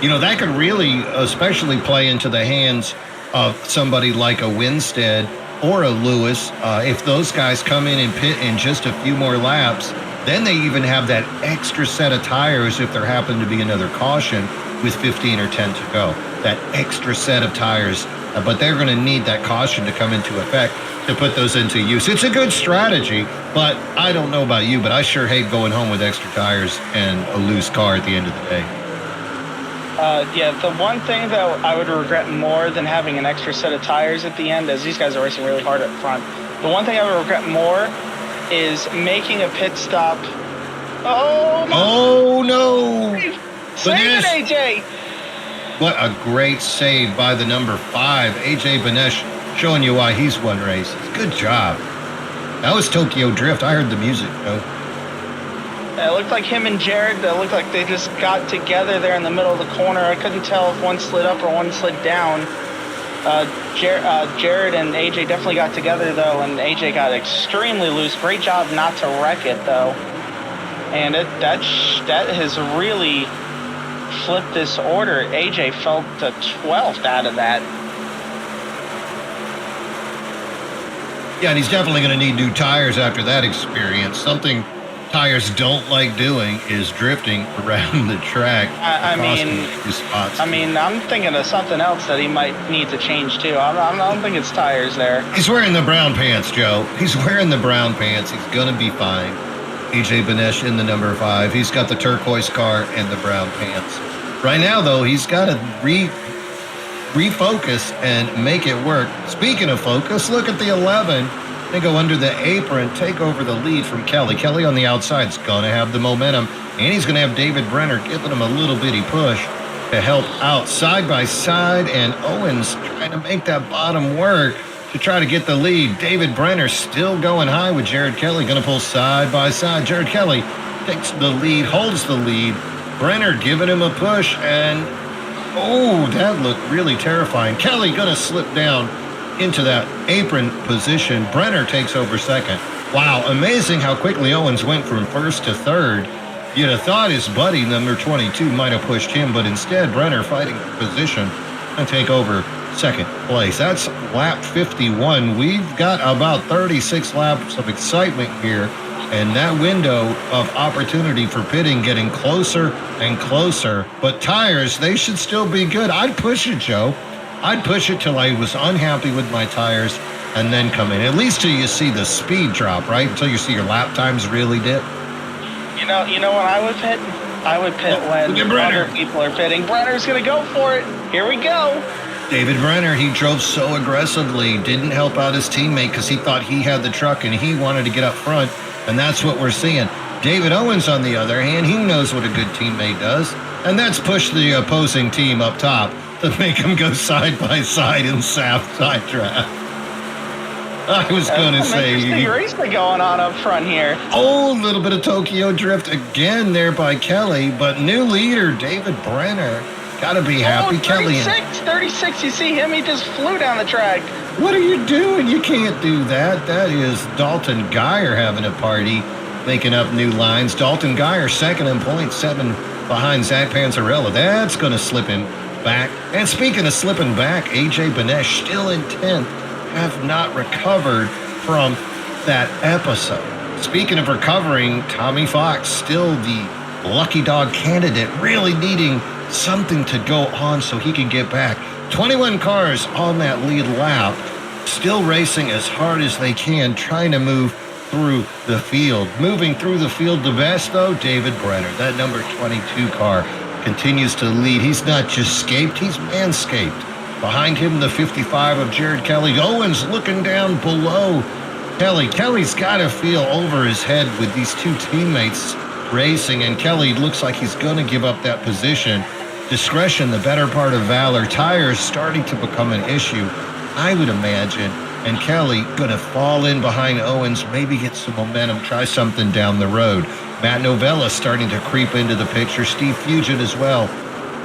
you know, that could really especially play into the hands of somebody like a Winstead or a Lewis. If those guys come in and pit in just a few more laps, then they even have that extra set of tires if there happened to be another caution with 15 or 10 to go. That extra set of tires. But they're going to need that caution to come into effect to put those into use. It's a good strategy, but I don't know about you, but I sure hate going home with extra tires and a loose car at the end of the day. Yeah, the one thing that I would regret more than having an extra set of tires at the end, as these guys are racing really hard up front, the one thing I would regret more is making a pit stop. Oh, no. Save it, AJ. What a great save by the number 5, AJ Benesh, showing you why he's won races. Good job. That was Tokyo Drift. I heard the music, though. It looked like him and Jared, it looked like they just got together there in the middle of the corner. I couldn't tell if one slid up or one slid down. Jared and AJ definitely got together, though, and AJ got extremely loose. Great job not to wreck it, though. And that has really flipped this order. AJ fell to 12th out of that. Yeah, and he's definitely going to need new tires after that experience. Something tires don't like doing is drifting around the track. I mean, I'm thinking of something else that he might need to change too. I don't think it's tires there. He's wearing the brown pants, Joe. He's wearing the brown pants. He's going to be fine. AJ Benesh in the number 5. He's got the turquoise car and the brown pants. Right now, though, he's got to refocus and make it work. Speaking of focus, look at the 11. They go under the apron, take over the lead from Kelly. Kelly on the outside is going to have the momentum, and he's going to have David Brenner giving him a little bitty push to help out side by side, and Owens trying to make that bottom work to try to get the lead. David Brenner still going high with Jared Kelly, going to pull side by side. Jared Kelly takes the lead, holds the lead. Brenner giving him a push, and that looked really terrifying. Kelly going to slip down into that apron position. Brenner takes over second. Wow, amazing how quickly Owens went from first to third. You'd have thought his buddy, number 22, might have pushed him, but instead Brenner fighting for position and take over second place. That's lap 51. We've got about 36 laps of excitement here, and that window of opportunity for pitting getting closer and closer. But tires, they should still be good. I'd push it, Joe. I'd push it till I was unhappy with my tires and then come in. At least till you see the speed drop, right? Until you see your lap times really dip. You know when I would pit? I would pit when other people are pitting. Brenner's going to go for it. Here we go. David Brenner, he drove so aggressively, didn't help out his teammate because he thought he had the truck and he wanted to get up front, and that's what we're seeing. David Owens, on the other hand, he knows what a good teammate does, and that's push the opposing team up top to make them go side by side in side draft. I was going to say... Interesting racing going on up front here. Oh, a little bit of Tokyo Drift again there by Kelly, but new leader, David Brenner. Got to be happy. 36, you see him? He just flew down the track. What are you doing? You can't do that. That is Dalton Geyer having a party, making up new lines. Dalton Geyer, second in points, 7 behind Zach Panzarella. That's going to slip him back. And speaking of slipping back, AJ Benesh still in 10th. Have not recovered from that episode. Speaking of recovering, Tommy Fox, still the lucky dog candidate, really needing something to go on so he can get back. 21 cars on that lead lap, still racing as hard as they can, trying to move through the field. Moving through the field the best, though, David Brenner. That number 22 car continues to lead. He's not just scaped, he's manscaped. Behind him, the 55 of Jared Kelly. Owens looking down below Kelly. Kelly's got to feel over his head with these two teammates racing, and Kelly looks like he's going to give up that position. Discretion, the better part of valor. Tires starting to become an issue, I would imagine. And Kelly going to fall in behind Owens, maybe get some momentum, try something down the road. Matt Novella starting to creep into the picture. Steve Fugit as well,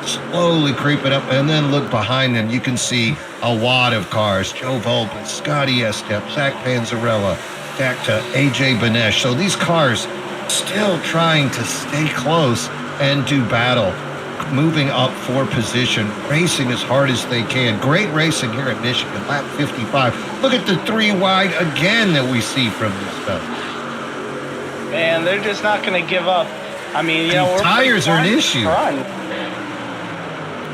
slowly creeping up. And then look behind them. You can see a wad of cars. Joe Volpe, Scotty Estep, Zach Panzarella, back to AJ Benesh. So these cars still trying to stay close and do battle, moving up for position, racing as hard as they can. Great racing here at Michigan, lap 55. Look at the three wide again that we see from this stuff. Man, they're just not going to give up. I mean, you know, tires are an issue.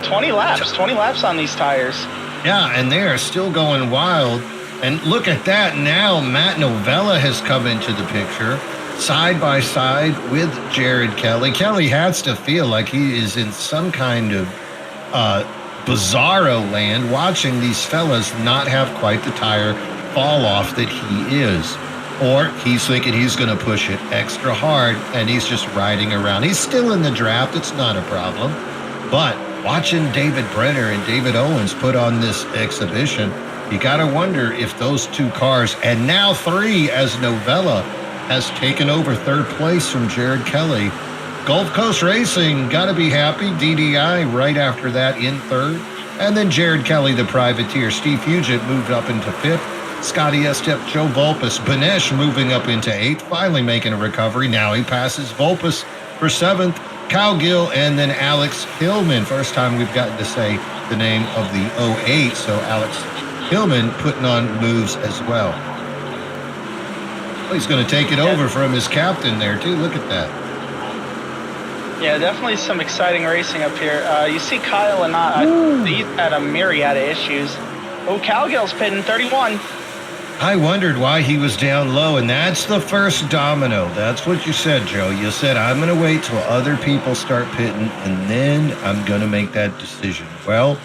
20 laps on these tires. Yeah, and they are still going wild. And look at that now. Matt Novella has come into the picture, side by side with Jared Kelly. Kelly has to feel like he is in some kind of bizarro land, watching these fellas not have quite the tire fall off that he is. Or he's thinking he's going to push it extra hard, and he's just riding around. He's still in the draft. It's not a problem. But watching David Brenner and David Owens put on this exhibition, you got to wonder if those two cars, and now three as Novella has taken over third place from Jared Kelly. Gulf Coast Racing, got to be happy. DDI right after that in third. And then Jared Kelly, the privateer. Steve Fugit moved up into fifth. Scotty Estep, Joe Volpus. Benesh moving up into eighth, finally making a recovery. Now he passes Volpus for seventh. Kyle Gill, and then Alex Hillman. First time we've gotten to say the name of the 08, so Alex Hillman putting on moves as well. He's going to take it over from his captain there, too. Look at that. Yeah, definitely some exciting racing up here. You see Kyle and he's had a myriad of issues. Oh, Calgill's pitting 31. I wondered why he was down low, and that's the first domino. That's what you said, Joe. You said, I'm going to wait till other people start pitting, and then I'm going to make that decision. Well,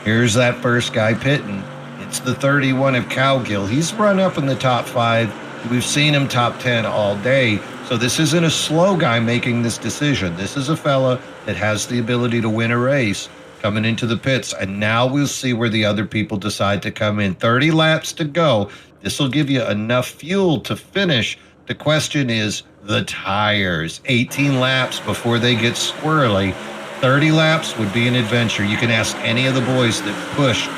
here's that first guy pitting. It's the 31 of Cowgill. He's run up in the top 5. We've seen him top 10 all day. So this isn't a slow guy making this decision. This is a fella that has the ability to win a race coming into the pits. And now we'll see where the other people decide to come in. 30 laps to go. This will give you enough fuel to finish. The question is the tires. 18 laps before they get squirrely. 30 laps would be an adventure. You can ask any of the boys that pushed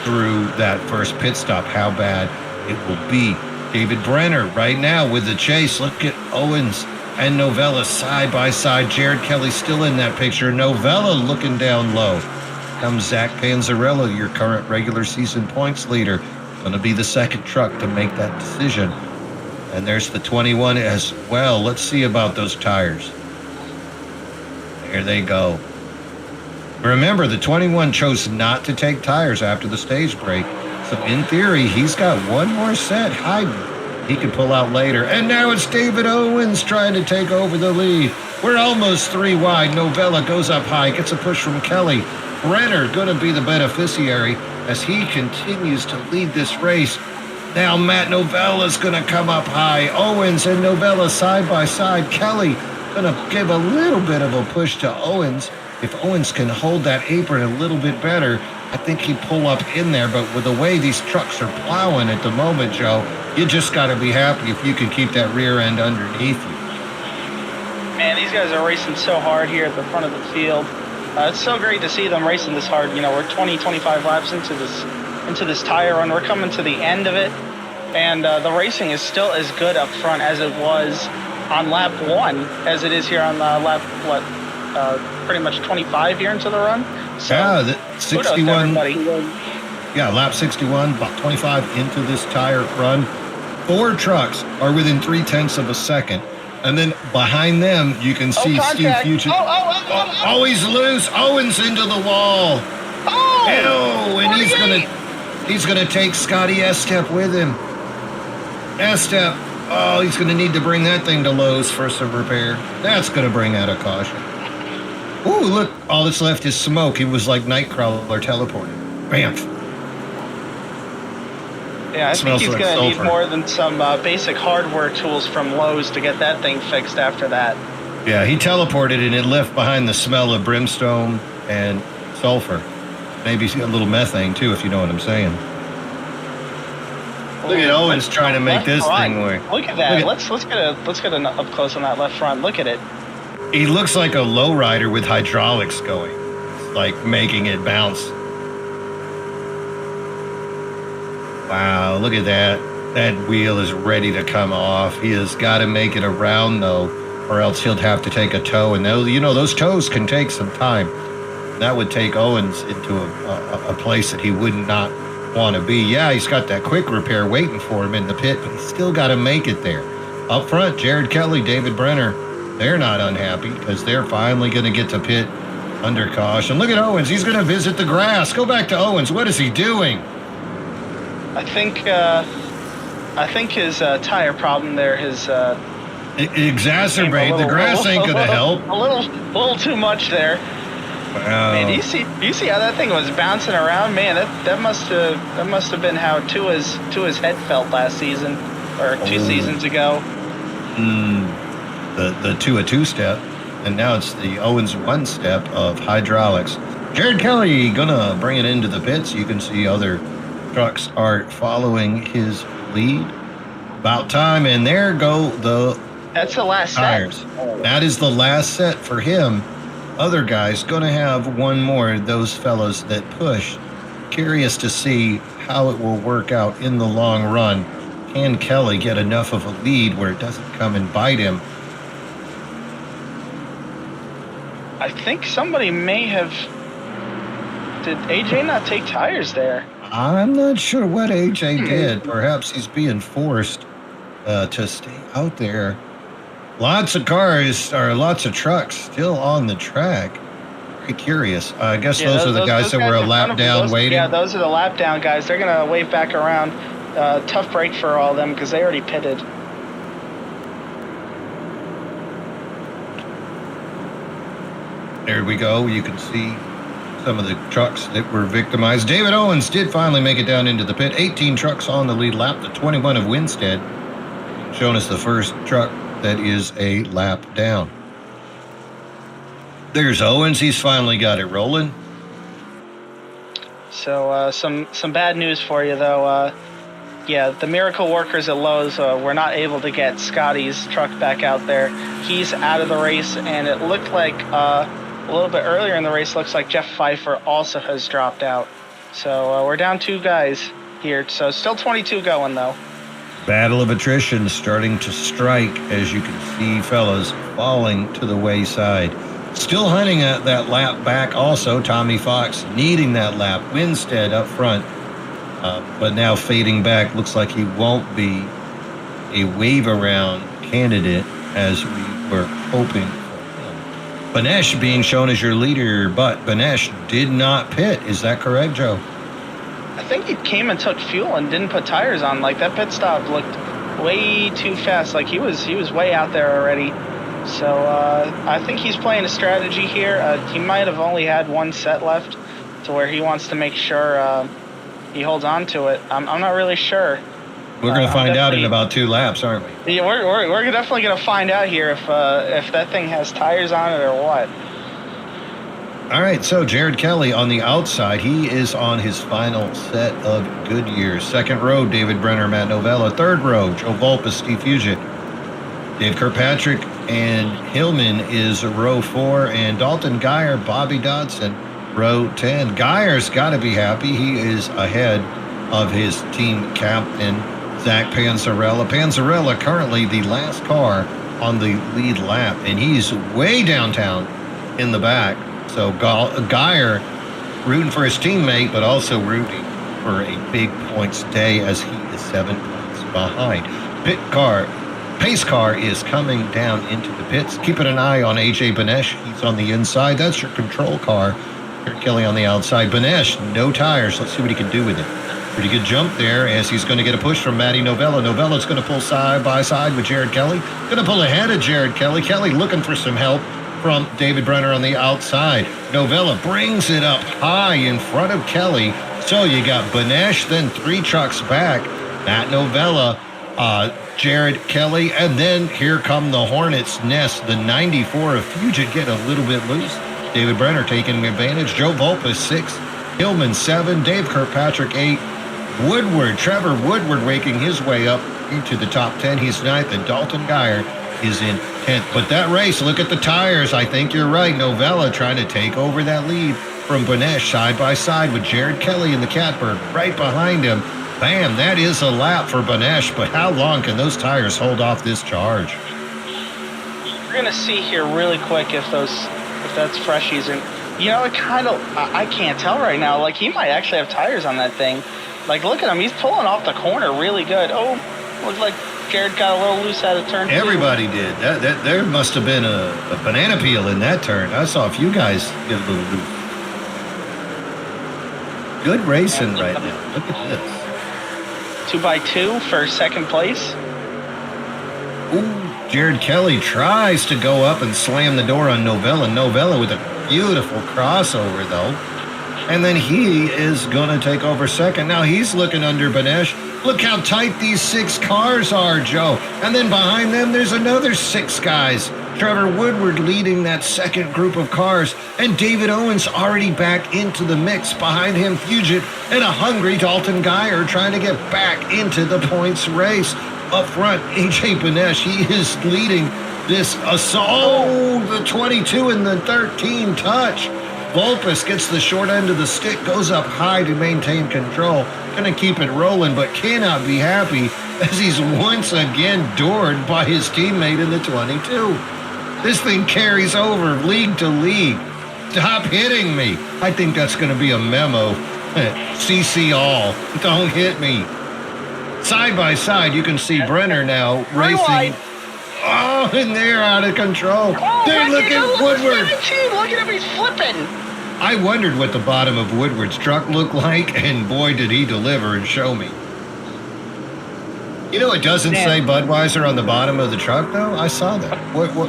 through that first pit stop how bad it will be. David Brenner right now with the chase. Look at Owens and Novella side by side. Jared Kelly still in that picture. Novella looking down low. Comes Zach Panzarella, your current regular season points leader. Going to be the second truck to make that decision. And there's the 21 as well. Let's see about those tires. There they go. Remember, the 21 chose not to take tires after the stage break. So in theory, he's got one more set hiding. He could pull out later. And now it's David Owens trying to take over the lead. We're almost 3 wide. Novella goes up high, gets a push from Kelly. Brenner going to be the beneficiary as he continues to lead this race. Now Matt Novella's going to come up high. Owens and Novella side by side. Kelly going to give a little bit of a push to Owens. If Owens can hold that apron a little bit better, I think he'd pull up in there. But with the way these trucks are plowing at the moment, Joe, you just got to be happy if you can keep that rear end underneath you. Man, these guys are racing so hard here at the front of the field. It's so great to see them racing this hard. You know, we're 20, 25 laps into this tire run. We're coming to the end of it, and the racing is still as good up front as it was on lap 1 as it is here on lap pretty much 25 here into the run. So, yeah, 61. Yeah, lap 61, about 25 into this tire run. 4 trucks are within 0.3 of a second. And then behind them, you can see Steve Fugit. Oh, he's loose. Owens into the wall. Oh, and he's gonna take Scotty Estep with him. Estep, he's gonna need to bring that thing to Lowe's for some repair. That's gonna bring out a caution. Ooh, look, all that's left is smoke. He was like Nightcrawler teleporting. Man, Yeah, I think smells he's like going to need sulfur. more than some basic hardware tools from Lowe's to get that thing fixed after that. Yeah, he teleported and it left behind the smell of brimstone and sulfur. Maybe a little methane too, if you know what I'm saying. Look at Owens trying to make this thing work. Look at that. Let's get an up close on that left front. Look at it. He looks like a lowrider with hydraulics going. It's like making it bounce. Wow, look at that. That wheel is ready to come off. He has got to make it around, though, or else he'll have to take a tow. And those tows can take some time. That would take Owens into a place that he would not want to be. Yeah, he's got that quick repair waiting for him in the pit, but he's still got to make it there. Up front, Jared Kelly, David Brenner, they're not unhappy because they're finally going to get to pit under caution. Look at Owens. He's going to visit the grass. Go back to Owens. What is he doing? I think his tire problem there has exacerbate. The grass ain't going to help. A little too much there. Wow. Man, do you see how that thing was bouncing around? Man, that must have been how Tua's head felt last season or 2 seasons ago. The Tua 2-step, and now it's the Owens 1-step of hydraulics. Jared Kelly gonna bring it into the pits. You can see other trucks are following his lead. About time, and there go That's the last tires. Set. That is the last set for him. Other guys gonna have one more. Those fellows that push. Curious to see how it will work out in the long run. Can Kelly get enough of a lead where it doesn't come and bite him? I think somebody may have. Did AJ not take tires there? I'm not sure what AJ did. Perhaps he's being forced to stay out there. Lots of cars or lots of trucks still on the track. Very curious. I guess those are the guys that were a lap down waiting. Yeah, those are the lap down guys. They're going to wave back around. Tough break for all of them because they already pitted. There we go. You can see some of the trucks that were victimized. David Owens did finally make it down into the pit. 18 trucks on the lead lap. The 21 of Winstead showing us the first truck that is a lap down. There's Owens. He's finally got it rolling. So some bad news for you, though. Yeah, the miracle workers at Lowe's were not able to get Scotty's truck back out there. He's out of the race, and it looked like a little bit earlier in the race, looks like Jeff Pfeiffer also has dropped out. So we're down 2 guys here. So still 22 going, though. Battle of attrition starting to strike, as you can see fellas falling to the wayside. Still hunting at that lap back also. Tommy Fox needing that lap. Winstead up front. But now fading back. Looks like he won't be a wave around candidate as we were hoping for him. Banesh being shown as your leader, but Banesh did not pit. Is that correct, Joe? I think he came and took fuel and didn't put tires on. Like, that pit stop looked way too fast. Like, he was way out there already. So I think he's playing a strategy here. He might have only had 1 set left to where he wants to make sure he holds on to it. I'm not really sure. We're going to find out in about 2 laps, aren't we? Yeah, we're definitely going to find out here if that thing has tires on it or what. All right, so Jared Kelly on the outside. He is on his final set of Goodyear. Second row, David Brenner, Matt Novella. Third row, Joe Volpus, Steve Fugit. Dave Kirkpatrick and Hillman is row 4, and Dalton Geyer, Bobby Dodson, row 10. Geyer's got to be happy. He is ahead of his team captain, Zach Panzarella. Panzarella currently the last car on the lead lap, and he's way downtown in the back. So Geyer rooting for his teammate, but also rooting for a big points day as he is 7 points behind. Pace car is coming down into the pits. Keeping an eye on AJ Banesh. He's on the inside. That's your control car. Jared Kelly on the outside. Banesh, no tires. Let's see what he can do with it. Pretty good jump there as he's going to get a push from Matty Novella. Novella's going to pull side by side with Jared Kelly. Going to pull ahead of Jared Kelly. Kelly looking for some help from David Brenner on the outside. Novella brings it up high in front of Kelly. So you got Banesh, then 3 trucks back, Matt Novella, Jared Kelly, and then here come the Hornets' Nest, the 94 of Fugit getting a little bit loose. David Brenner taking advantage. Joe Volpus 6, Hillman 7, Dave Kirkpatrick 8, Woodward, Trevor Woodward waking his way up into the top 10. He's 9th, and Dalton Geyer is in 10th. But that race, look at the tires. I think you're right. Novella trying to take over that lead from Banesh side by side with Jared Kelly in the Catbird right behind him. Bam, that is a lap for Banesh, but how long can those tires hold off this charge? We're going to see here really quick if that's freshies. And, it kind of, I can't tell right now. Like, he might actually have tires on that thing. Like, look at him. He's pulling off the corner really good. Oh, looks like Jared got a little loose out of turn 2. Everybody did. That there must have been a banana peel in that turn. I saw a few guys get a little loose. Good racing right now. Look at this. 2x2 for second place. Ooh, Jared Kelly tries to go up and slam the door on Novella. Novella with a beautiful crossover, though. And then he is going to take over second. Now he's looking under Banesh. Look how tight these 6 cars are, Joe. And then behind them, there's another 6 guys. Trevor Woodward leading that second group of cars. And David Owens already back into the mix. Behind him, Fugit and a hungry Dalton Geyer trying to get back into the points race. Up front, AJ Banesh, he is leading this assault. Oh, the 22 and the 13 touch. Volpus gets the short end of the stick, goes up high to maintain control. Going to keep it rolling, but cannot be happy as he's once again doored by his teammate in the 22. This thing carries over league to league. Stop hitting me. I think that's going to be a memo. CC all. Don't hit me. Side by side, you can see Brenner now racing. Oh, and they're out of control. They're looking at Woodward. Look at him, he's flipping. I wondered what the bottom of Woodward's truck looked like, and boy, did he deliver and show me. It doesn't say Budweiser on the bottom of the truck, though? I saw that. What?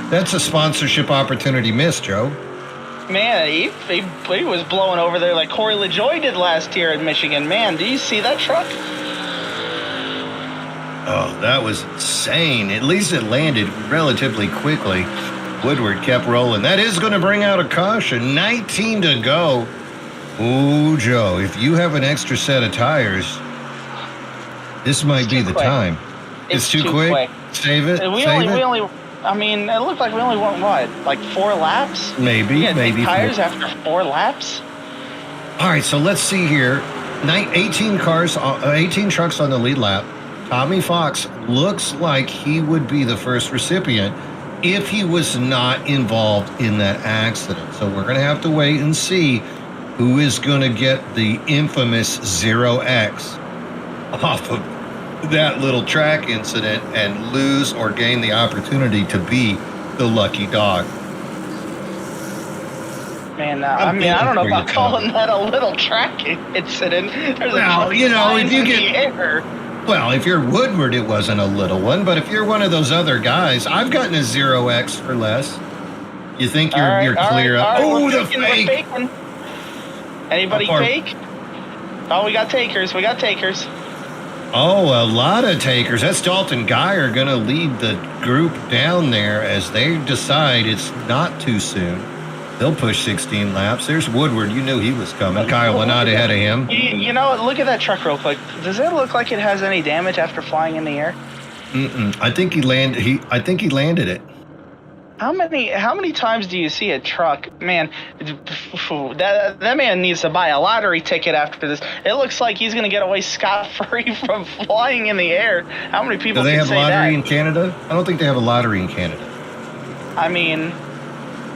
That's a sponsorship opportunity missed, Joe. Man, he was blowing over there like Corey LaJoie did last year in Michigan. Man, do you see that truck? Oh, that was insane. At least it landed relatively quickly. Woodward kept rolling. That is going to bring out a caution. 19 to go. Ooh, Joe, if you have an extra set of tires, this might be the time. It's too quick. Save it. We only. I mean, it looked like we only went, like 4 laps? Maybe tires 4. After 4 laps? All right, so let's see here. 18 trucks on the lead lap. Tommy Fox looks like he would be the first recipient if he was not involved in that accident. So we're going to have to wait and see who is going to get the infamous 0X off of that little track incident and lose or gain the opportunity to be the lucky dog. Man, I don't know about calling that a little track incident. There's if you get well, if you're Woodward, it wasn't a little one, but if you're one of those other guys, I've gotten a 0X for less. You think you're clear up? Oh, the fake! Anybody fake? Oh, we got takers. Oh, a lot of takers. That's Dalton Geyer going to lead the group down there as they decide it's not too soon. They'll push 16 laps. There's Woodward. You knew he was coming. Kyle Lynott ahead of him. Look at that truck real quick. Does it look like it has any damage after flying in the air? I think he landed it. How many times do you see a truck? Man, that man needs to buy a lottery ticket after this. It looks like he's going to get away scot-free from flying in the air. How many people can say that? Do they have lottery in Canada? I don't think they have a lottery in Canada. I mean,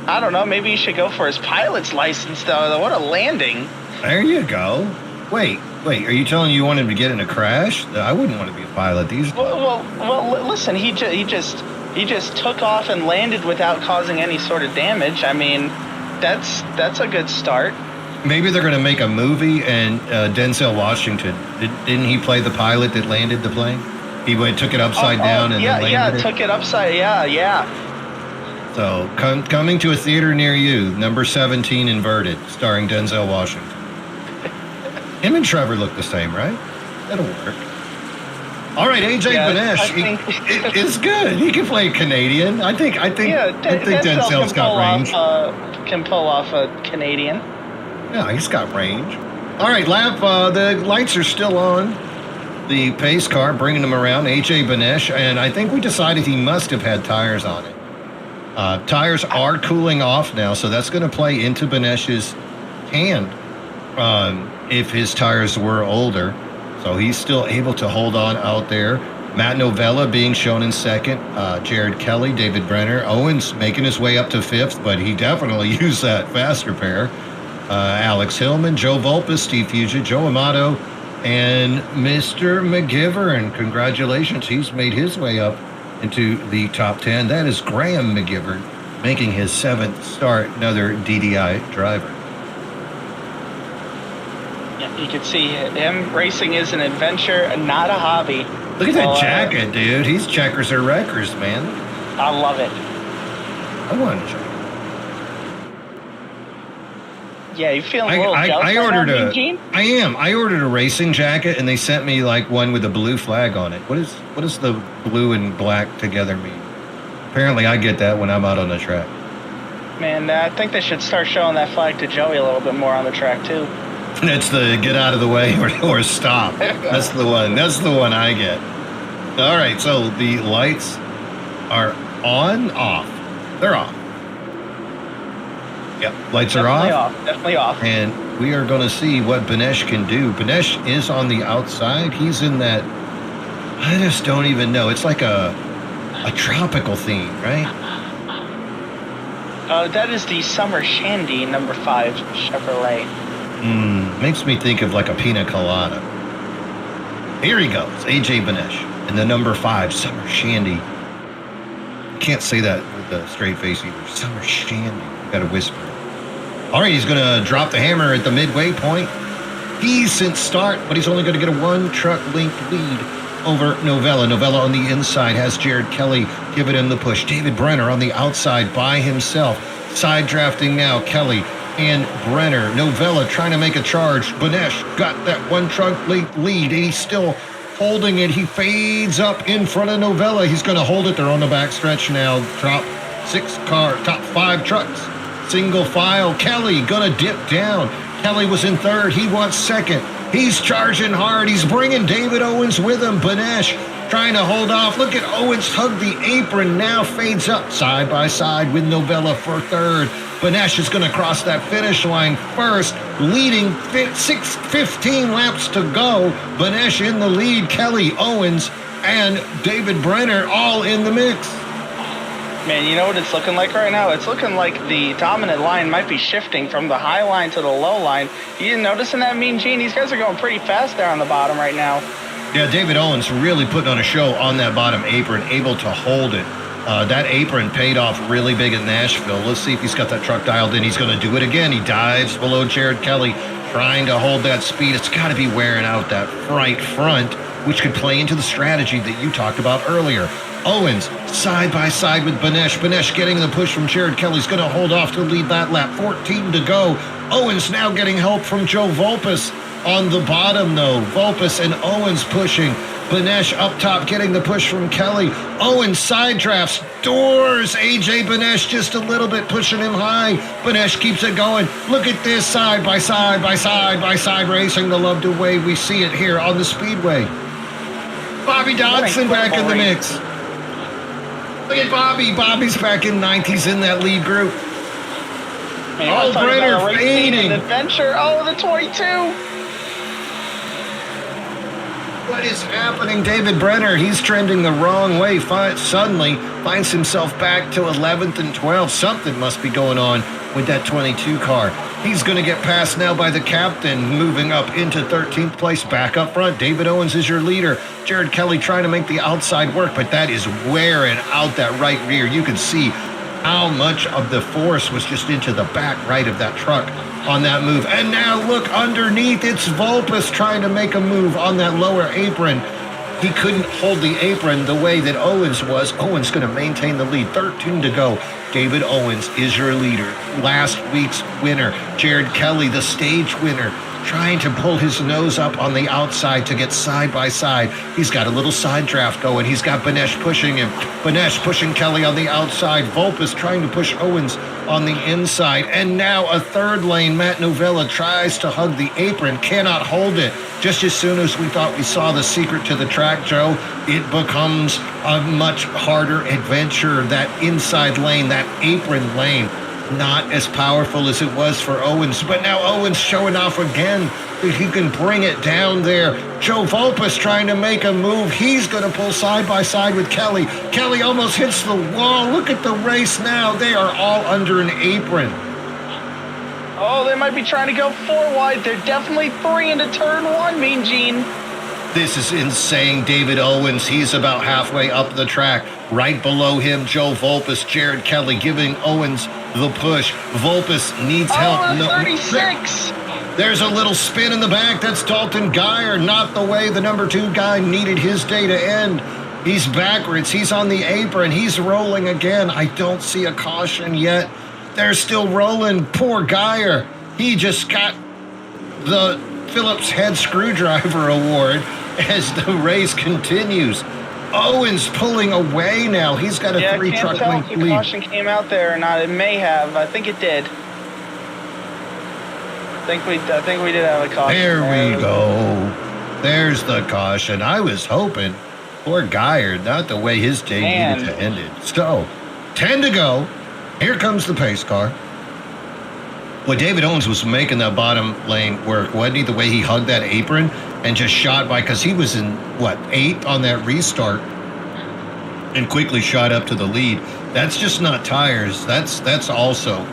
I don't know. Maybe he should go for his pilot's license, though. What a landing. There you go. Wait. Are you telling you want him to get in a crash? I wouldn't want to be a pilot these days. Well, listen, he just took off and landed without causing any sort of damage. I mean, that's a good start. Maybe they're going to make a movie, and Denzel Washington, didn't he play the pilot that landed the plane? He took it upside down and then landed it? Took it upside, yeah. So, coming to a theater near you, number 17 Inverted, starring Denzel Washington. Him and Trevor look the same, right? That'll work. All right, AJ Benesh is good. He can play Canadian. I think Denzel's got range. Can pull off a Canadian. Yeah, he's got range. All right, Lap, the lights are still on. The pace car, bringing him around, AJ Benesh, and I think we decided he must have had tires on it. Tires are cooling off now, so that's going to play into Benesh's hand if his tires were older. So he's still able to hold on out there. Matt Novella being shown in second. Jared Kelly, David Brenner. Owens making his way up to fifth, but he definitely used that faster pair. Alex Hillman, Joe Vulpes, Steve Fugia, Joe Amato, and Mr. McGivern. Congratulations. He's made his way up into the top 10. That is Graham McGivern making his 7th start, another DDI driver. You can see him racing is an adventure, not a hobby. Look at that jacket, dude. He's checkers or wreckers, man. I love it. I want a jacket. Yeah, you feeling a little jealous I ordered a racing jacket, and they sent me like one with a blue flag on it. What does the blue and black together mean? Apparently, I get that when I'm out on the track. Man, I think they should start showing that flag to Joey a little bit more on the track too. That's the get out of the way or stop. That's the one. That's the one I get. All right, so the lights are on, off. They're off. Yep, lights are off. Definitely off. And we are going to see what Benesh can do. Benesh is on the outside. He's in that, I just don't even know. It's like a tropical theme, right? That is the Summer Shandy number 5 Chevrolet. Makes me think of like a pina colada. Here he goes, AJ Benesh, and the number 5 Summer Shandy. Can't say that with a straight face either. Summer Shandy. You got to whisper. All right, he's going to drop the hammer at the midway point. Decent start, but he's only going to get a 1-truck length lead over Novella. Novella on the inside has Jared Kelly giving him the push. David Brenner on the outside by himself. Side drafting now, Kelly and Brenner. Novella trying to make a charge. Benesh got that 1-truck length lead, and he's still holding it. He fades up in front of Novella. He's going to hold it. They're on the back stretch now. Top 5 trucks. Single file. Kelly going to dip down. Kelly was in third. He wants second. He's charging hard. He's bringing David Owens with him. Benesh trying to hold off. Look at Owens hug the apron. Now fades up side by side with Novella for third. Benesh is going to cross that finish line first, leading 15 laps to go. Benesh in the lead. Kelly, Owens, and David Brenner all in the mix. Man, you know what it's looking like right now? It's looking like the dominant line might be shifting from the high line to the low line. You didn't notice in that Mean Gene? These guys are going pretty fast there on the bottom right now. Yeah, David Owens really putting on a show on that bottom apron, able to hold it. That apron paid off really big at Nashville. Let's see if he's got that truck dialed in. He's going to do it again. He dives below Jared Kelly, trying to hold that speed. It's got to be wearing out that right front, which could play into the strategy that you talked about earlier. Owens side by side with Benesh. Benesh getting the push from Jared Kelly. He's going to hold off to lead that lap. 14 to go. Owens now getting help from Joe Vulpes on the bottom, though. Vulpes and Owens pushing. Benesh up top getting the push from Kelly. Owens side drafts. Doors. AJ Benesh just a little bit pushing him high. Benesh keeps it going. Look at this side by side by side by side racing. The love to wave. We see it here on the speedway. Bobby Dodson back in the mix. Look at Bobby. Bobby's back in ninth. He's in that lead group. Man, Brenner fading. Adventure. Oh, the 22. What is happening? David Brenner, he's trending the wrong way. Suddenly finds himself back to 11th and 12th. Something must be going on with that 22 car. He's going to get passed now by the captain, moving up into 13th place back up front. David Owens is your leader. Jared Kelly trying to make the outside work, but that is wearing out that right rear. You can see how much of the force was just into the back right of that truck on that move. And now look underneath. It's Vulpes trying to make a move on that lower apron. He couldn't hold the apron the way that Owens was. Owens going to maintain the lead. 13 to go. David Owens is your leader. Last week's winner. Jared Kelly, the stage winner. trying to pull his nose up on the outside to get side by side. He's got a little side draft going. He's got Benesh pushing him. Benesh pushing Kelly on the outside. Volpus trying to push Owens on the inside. And now a third lane. Matt Novella tries to hug the apron, cannot hold it. Just as soon as we thought we saw the secret to the track, Joe, it becomes a much harder adventure. That inside lane, that apron lane, not as powerful as it was for Owens. But now Owens showing off again. He can bring it down there. Joe Volpus trying to make a move. He's going to pull side by side with Kelly. Kelly almost hits the wall. Look at the race now. They are all under an apron. Oh, they might be trying to go 4 wide. They're definitely 3 into turn 1, Mean Gene. This is insane. David Owens, he's about halfway up the track. Right below him, Joe Volpus, Jared Kelly giving Owens the push. Volpus needs help. Oh, 36. There's a little spin in the back. That's Dalton Geyer. Not the way the number 2 guy needed his day to end. He's backwards. He's on the apron. He's rolling again. I don't see a caution yet. They're still rolling. Poor Geyer. He just got the Phillips Head Screwdriver Award as the race continues. Owens pulling away now. He's got a 3-truck length lead. Caution came out there or not. It may have. I think it did. I think we did have a caution. There we go. There's the caution. I was hoping. Poor Geyer, not the way his day needed to end it. So, 10 to go. Here comes the pace car. Well, David Owens was making that bottom lane work, wasn't he? The way he hugged that apron and just shot by, because he was in, 8th on that restart and quickly shot up to the lead. That's just not tires. That's also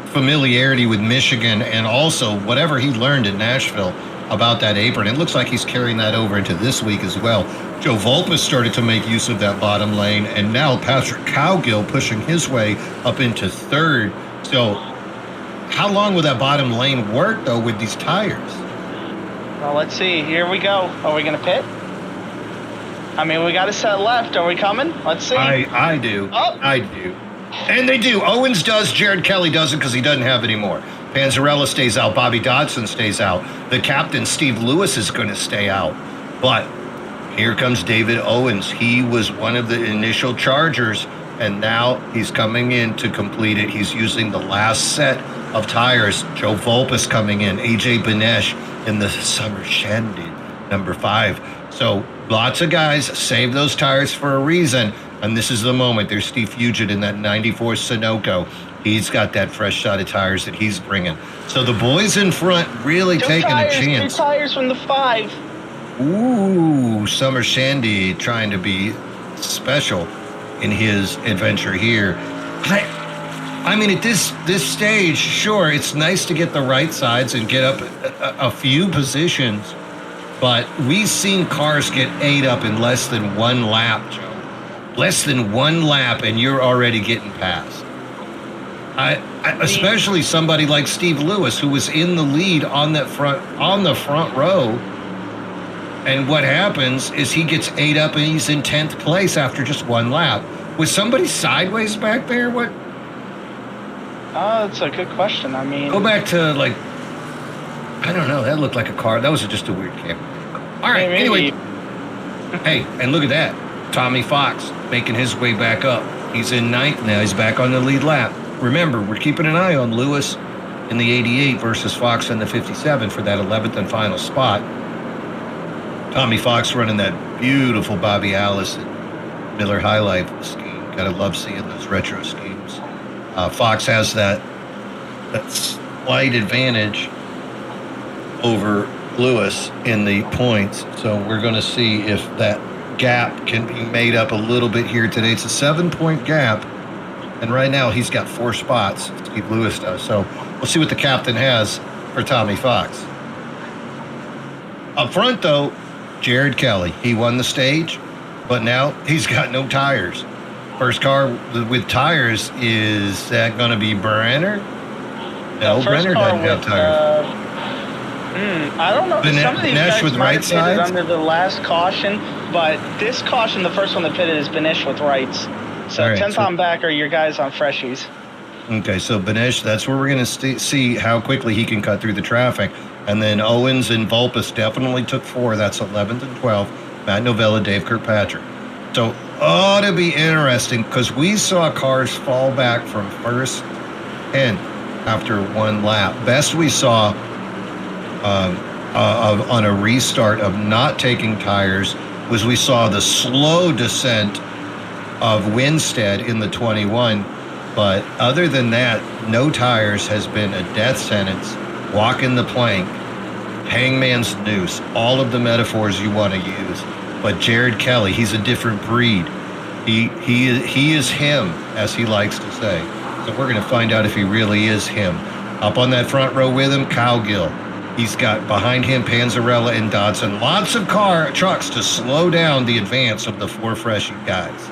familiarity with Michigan and also whatever he learned in Nashville about that apron. It looks like he's carrying that over into this week as well. Joe Volpus started to make use of that bottom lane, and now Patrick Cowgill pushing his way up into 3rd. So how long will that bottom lane work, though, with these tires? Well, let's see. Here we go. Are we going to pit? I mean, we got to set left. Are we coming? Let's see. I do. Oh. I do. And they do. Owens does. Jared Kelly doesn't because he doesn't have any more. Panzarella stays out. Bobby Dodson stays out. The captain, Steve Lewis, is going to stay out. But here comes David Owens. He was one of the initial chargers, and now he's coming in to complete it. He's using the last set of tires. Joe Volpus coming in. AJ Benesh in the Summer Shandy, number 5. So lots of guys save those tires for a reason, and this is the moment. There's Steve Fugit in that 94 Sunoco. He's got that fresh shot of tires that he's bringing. So the boys in front really taking a chance. 2 tires from the 5. Ooh, Summer Shandy trying to be special in his adventure here. I mean, at this stage, sure, it's nice to get the right sides and get up a few positions, but we've seen cars get ate up in less than 1 lap, Joe. Less than 1 lap, and you're already getting past. Especially somebody like Steve Lewis, who was in the lead on the front row. And what happens is he gets ate up and he's in 10th place after just 1 lap. Was somebody sideways back there? What? That's a good question. I mean, go back to I don't know. That looked like a car. That was just a weird camera. All right. Anyway. Hey, and look at that. Tommy Fox making his way back up. He's in 9th now. He's back on the lead lap. Remember, we're keeping an eye on Lewis in the 88 versus Fox in the 57 for that 11th and final spot. Tommy Fox running that beautiful Bobby Allison Miller High Life scheme. Gotta love seeing those retro schemes. Fox has that slight advantage over Lewis in the points. So we're going to see if that gap can be made up a little bit here today. It's a 7-point gap. And right now he's got 4 spots. Steve Lewis does. So we'll see what the captain has for Tommy Fox. Up front, though, Jared Kelly. He won the stage, but now he's got no tires. First car with tires, is that going to be Brenner? No, Brenner doesn't have tires. I don't know. Some of these guys with might right have pitted sides under the last caution, but this caution, the first one that pitted, is Benesh with rights. So right, 10th on back are your guys on freshies. Okay, so Benesh, that's where we're going to see how quickly he can cut through the traffic. And then Owens and Vulpes definitely took 4. That's 11th and 12th. Matt Novella, Dave Kirkpatrick. So ought to be interesting because we saw cars fall back from first and after one lap. Best we saw on a restart of not taking tires was we saw the slow descent of Winstead in the 21. But other than that, no tires has been a death sentence. Walking the plank, hangman's noose, all of the metaphors you want to use. But Jared Kelly, he's a different breed. He is him, as he likes to say. So we're going to find out if he really is him. Up on that front row with him, Cowgill. He's got behind him Panzarella and Dodson. Lots of trucks to slow down the advance of the 4 fresh guys.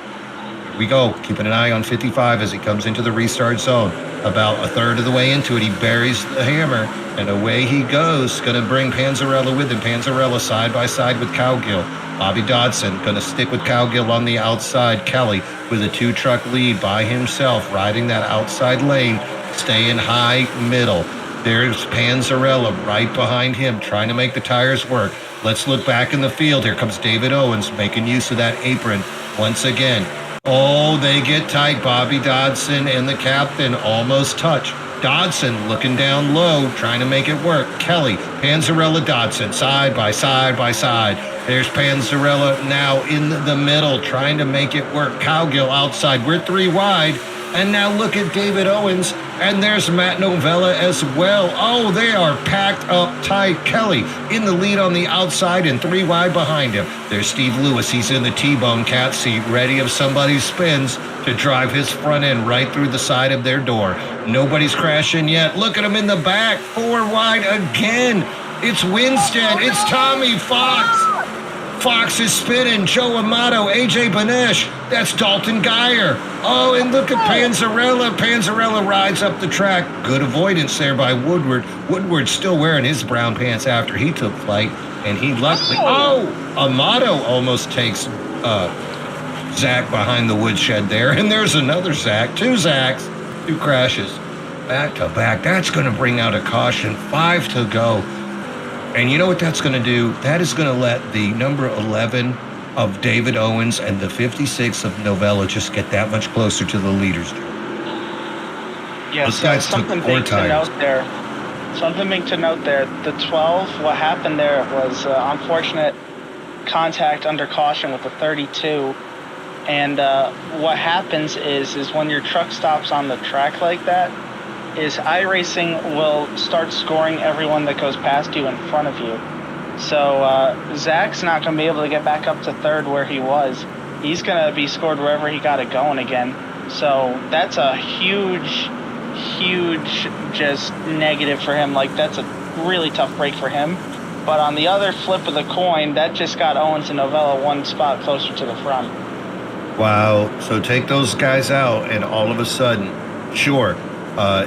Here we go, keeping an eye on 55 as he comes into the restart zone. About a third of the way into it, he buries the hammer, and away he goes. Going to bring Panzarella with him. Panzarella side by side with Cowgill. Bobby Dodson going to stick with Cowgill on the outside. Kelly with a 2-truck lead by himself, riding that outside lane, staying high middle. There's Panzarella right behind him, trying to make the tires work. Let's look back in the field. Here comes David Owens, making use of that apron once again. Oh, they get tight. Bobby Dodson and the captain almost touch. Dodson looking down low, trying to make it work. Kelly, Panzarella, Dodson, side by side by side. There's Panzarella now in the middle, trying to make it work. Cowgill outside. We're 3 wide. And now look at David Owens, and there's Matt Novella as well. Oh, they are packed up tight. Kelly in the lead on the outside and 3 wide behind him. There's Steve Lewis. He's in the T-bone cat seat, ready if somebody spins to drive his front end right through the side of their door. Nobody's crashing yet. Look at him in the back, 4 wide again. It's Winstead. It's Tommy Fox. Fox is spinning. Joe Amato, AJ Benesh. That's Dalton Geyer. Oh, and look at Panzarella. Panzarella rides up the track. Good avoidance there by Woodward. Woodward's still wearing his brown pants after he took flight, and he luckily. Oh, Amato almost takes Zach behind the woodshed there, and there's another Zach. 2 Zachs, 2 crashes, back to back. That's going to bring out a caution. 5 to go. And you know what that's going to do? That is going to let the number 11 of David Owens and the 56 of Novella just get that much closer to the leaders. Yeah, something big to note there. Something big to note there. The 12, what happened there was unfortunate contact under caution with the 32. And what happens is when your truck stops on the track like that, is iRacing will start scoring everyone that goes past you in front of you. So Zach's not going to be able to get back up to 3rd where he was. He's going to be scored wherever he got it going again. So that's a huge just negative for him. Like, that's a really tough break for him. But on the other flip of the coin, that just got Owens and Novella 1 spot closer to the front. Wow. So take those guys out, and all of a sudden, sure,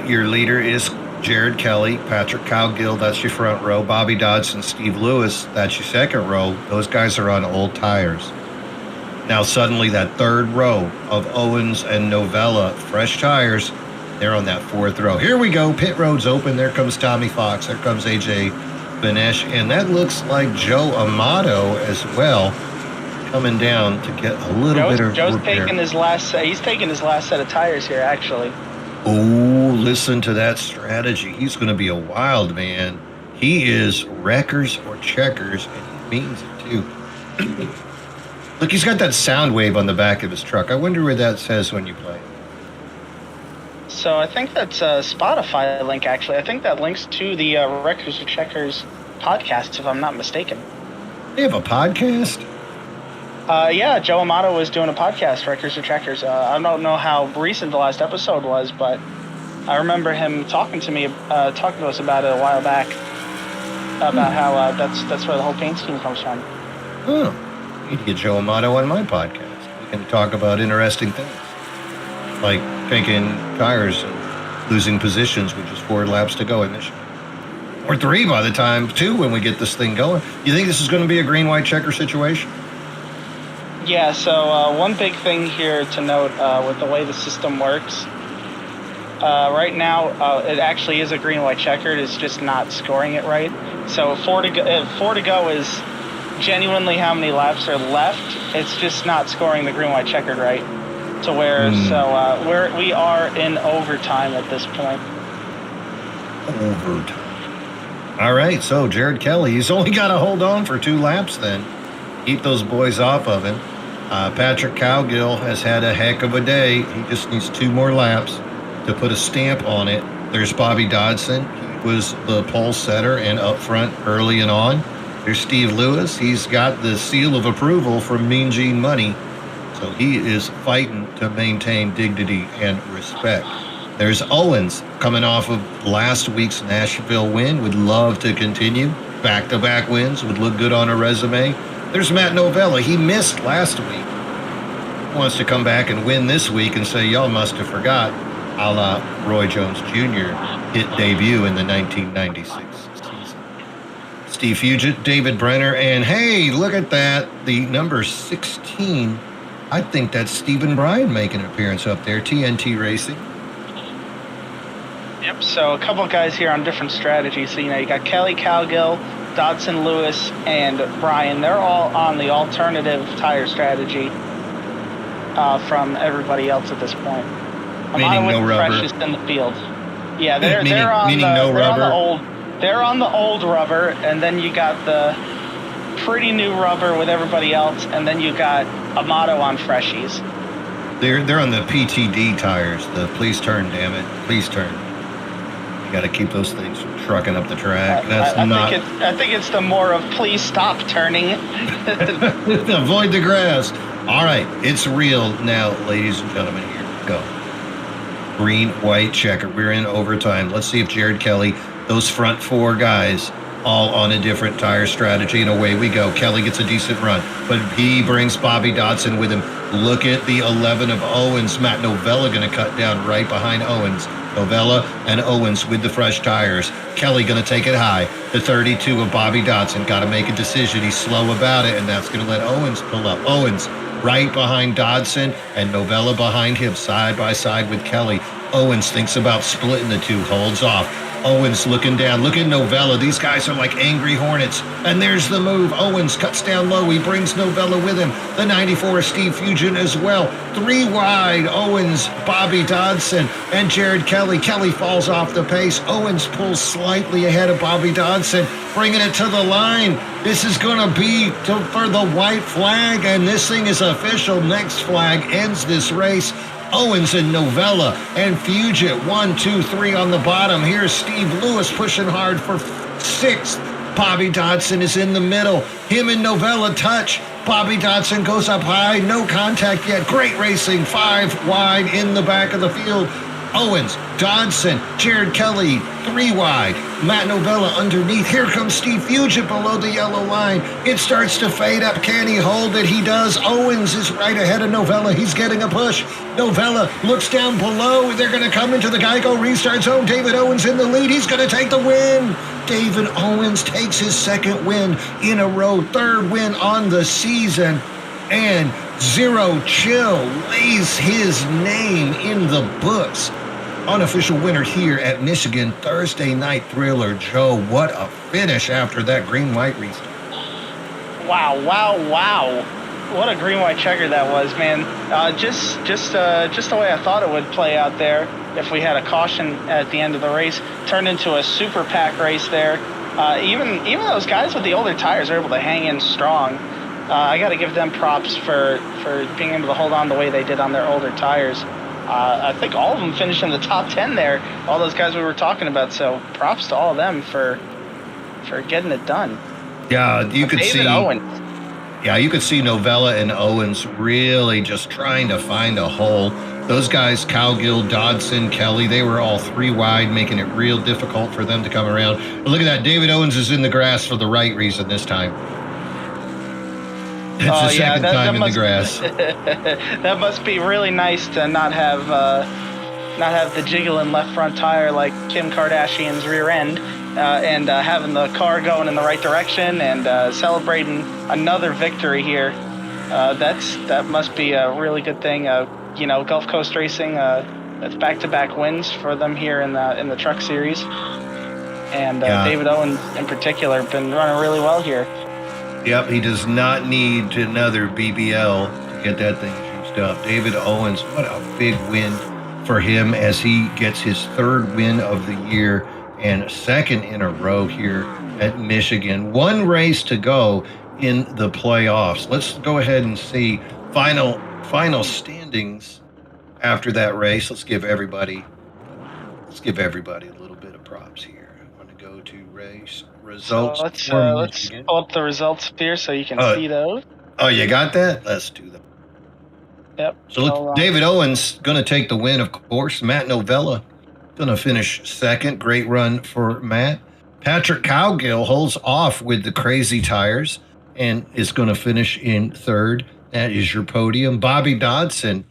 your leader is Jared Kelly, Patrick Cowgill, that's your front row. Bobby Dodson, Steve Lewis, that's your second row. Those guys are on old tires. Now suddenly that 3rd row of Owens and Novella, fresh tires, they're on that 4th row. Here we go. Pit road's open. There comes Tommy Fox. There comes AJ Benesh. And that looks like Joe Amato as well, coming down to get a little bit of Joe's repair. taking his last. He's taking his last set of tires here, actually. Oh, listen to that strategy. He's going to be a wild man. He is wreckers or checkers, and he means it too. Look, he's got that sound wave on the back of his truck. I wonder where that says when you play it. So I think that's a Spotify link, actually. I think that links to the Wreckers or Checkers podcast, if I'm not mistaken. They have a podcast? Yeah, Joe Amato was doing a podcast, Wreckers or Checkers. I don't know how recent the last episode was, but I remember him talking to us about it a while back, about how that's where the whole paint scheme comes from. Oh, I need to get Joe Amato on my podcast. We can talk about interesting things, like taking tires and losing positions with just 4 laps to go in Michigan. Or 3 by the time, 2 when we get this thing going. You think this is going to be a green-white checker situation? Yeah, so one big thing here to note with the way the system works Right now, it actually is a green-white checkered. It's just not scoring it right. So 4 to go is genuinely how many laps are left. It's just not scoring the green-white checkered right. To where we are in overtime at this point. Overtime. All right, so Jared Kelly, he's only got to hold on for 2 laps then. Keep those boys off of him. Patrick Cowgill has had a heck of a day. He just needs 2 more laps to put a stamp on it. There's Bobby Dodson. He was the pole setter and up front early and on. There's Steve Lewis. He's got the seal of approval from Mean Gene Money. So he is fighting to maintain dignity and respect. There's Owens coming off of last week's Nashville win. Would love to continue. Back-to-back wins would look good on a resume. There's Matt Novella. He missed last week. Wants to come back and win this week and say, y'all must have forgot, a la Roy Jones Jr. hit debut in the 1996 season. Steve Fugit, David Brenner, and hey, look at that. The number 16, I think that's Stephen Bryan making an appearance up there, TNT Racing. Yep, so a couple of guys here on different strategies. So, you got Kelly, Cowgill, Dodson, Lewis, and Bryan. They're all on the alternative tire strategy from everybody else at this point. Meaning no rubber. Freshest in the field. Yeah, they're on the old rubber, and then you got the pretty new rubber with everybody else, and then you got Amato on freshies. They're on the PTD tires. The please turn, damn it, please turn. You got to keep those things from trucking up the track. I think it's the more of please stop turning. Avoid the grass. All right, it's real now, ladies and gentlemen. Here we go. Green, white checker. We're in overtime. Let's see if Jared Kelly, those front 4 guys, all on a different tire strategy, and away we go. Kelly gets a decent run, but he brings Bobby Dodson with him. Look at the 11 of Owens. Matt Novella going to cut down right behind Owens. Novella and Owens with the fresh tires. Kelly going to take it high. The 32 of Bobby Dodson got to make a decision. He's slow about it, and that's going to let Owens pull up. Owens right behind Dodson, and Novella behind him, side by side with Kelly. Owens thinks about splitting the two, holds off. Owens looking down. Look at Novella. These guys are like angry hornets. And there's the move. Owens cuts down low. He brings Novella with him. The 94 Steve Fugit as well. 3 wide. Owens, Bobby Dodson, and Jared Kelly. Kelly falls off the pace. Owens pulls slightly ahead of Bobby Dodson, bringing it to the line. This is going to be for the white flag, and this thing is official. Next flag ends this race. Owens and Novella and Fugit, 1, 2, 3 on the bottom. Here's Steve Lewis pushing hard for 6th. Bobby Dodson is in the middle. Him and Novella touch. Bobby Dodson goes up high. No contact yet. Great racing. 5 wide in the back of the field. Owens, Dodson, Jared Kelly, 3 wide. Matt Novella underneath. Here comes Steve Fugit below the yellow line. It starts to fade up. Can he hold it? He does. Owens is right ahead of Novella. He's getting a push. Novella looks down below. They're going to come into the Geico restart zone. David Owens in the lead. He's going to take the win. David Owens takes his 2nd win in a row, 3rd win on the season. And Zero Chill lays his name in the books. Unofficial winner here at Michigan Thursday Night Thriller. Joe, what a finish after that green-white restart. Wow. What a green-white checker that was, man. Just the way I thought it would play out there if we had a caution at the end of the race. Turned into a super pack race there. Even those guys with the older tires are able to hang in strong. I got to give them props for being able to hold on the way they did on their older tires. I think all of them finished in the top 10 there, all those guys we were talking about, so props to all of them for getting it done. Yeah, you could David see Owens. Yeah, you could see Novella and Owens really just trying to find a hole. Those guys, Cowgill, Dodson, Kelly, they were all 3 wide, making it real difficult for them to come around. But look at that, David Owens is in the grass for the right reason this time. It's the second time in the grass. That must be really nice to not have the jiggling left front tire like Kim Kardashian's rear end, and having the car going in the right direction and celebrating another victory here. That must be a really good thing. Gulf Coast Racing That's back-to-back wins for them here in the Truck Series. And David Owens, in particular, been running really well here. Yep, he does not need another BBL to get that thing juiced up. David Owens, what a big win for him as he gets his third win of the year and second in a row here at Michigan. One race to go in the playoffs. Let's go ahead and see final standings after that race. Let's give everybody a little bit of props here. I'm going to go to race results. So let's pull up the results here so you can see those. Oh, you got that? Let's do that. Yep. So David Owens going to take the win, of course. Matt Novella going to finish second. Great run for Matt. Patrick Cowgill holds off with the crazy tires and is going to finish in third. That is your podium. Bobby Dodson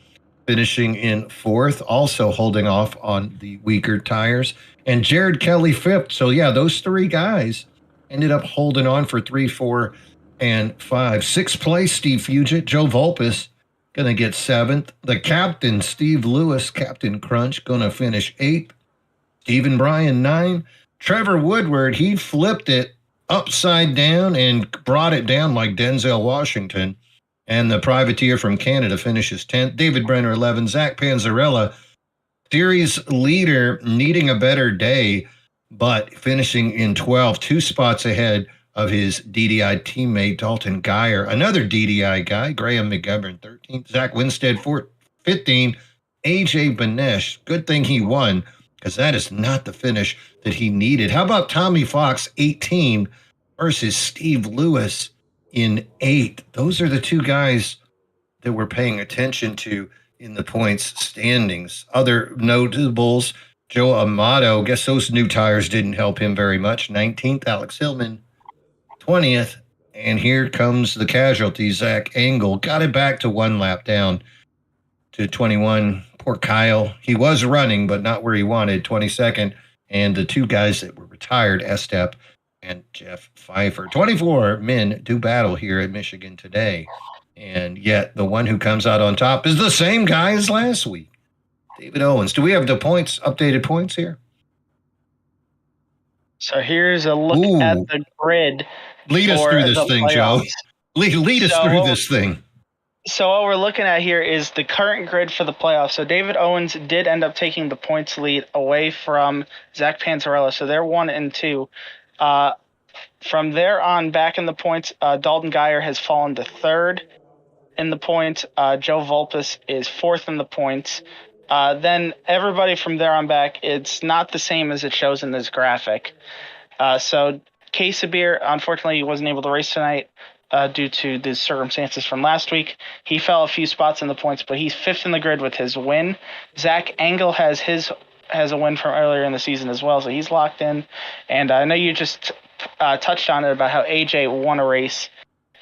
finishing in fourth, also holding off on the weaker tires. And Jared Kelly fifth. So, yeah, those three guys ended up holding on for 3, 4, and 5. Sixth place, Steve Fugit. Joe Volpus going to get seventh. The captain, Steve Lewis, Captain Crunch, going to finish eighth. Stephen Bryan, 9. Trevor Woodward, he flipped it upside down and brought it down like Denzel Washington. And the privateer from Canada finishes 10th. David Brenner, 11. Zach Panzarella, series leader, needing a better day, but finishing in 12th, 2 spots ahead of his DDI teammate, Dalton Geyer. Another DDI guy, Graham McGovern, 13th. Zach Winstead, 15th. AJ Benesh, good thing he won, because that is not the finish that he needed. How about Tommy Fox, 18, versus Steve Lewis in 8th? Those are the two guys that we're paying attention to in the points standings. Other notables, Joe Amato, guess those new tires didn't help him very much. 19th, Alex Hillman, 20th. And here comes the casualty, Zach Engel. Got it back to 1 lap down to 21. Poor Kyle. He was running, but not where he wanted, 22nd. And the two guys that were retired, Estep and Jeff Pfeiffer. 24 men do battle here at Michigan today. And yet the one who comes out on top is the same guy as last week, David Owens. Do we have the points, updated points here? So here's a look at the grid. Lead us through this thing, Joe. Lead us through this thing. So what we're looking at here is the current grid for the playoffs. So David Owens did end up taking the points lead away from Zach Panzarella. So they're 1 and 2. From there on back in the points, Dalton Geyer has fallen to 3rd in the points. Joe Volpus is 4th in the points. Then everybody from there on back, it's not the same as it shows in this graphic. So Casabir, unfortunately, he wasn't able to race tonight due to the circumstances from last week. He fell a few spots in the points, but he's 5th in the grid with his win. Zach Engel has a win from earlier in the season as well, so he's locked in. And I know you just touched on it about how AJ won a race,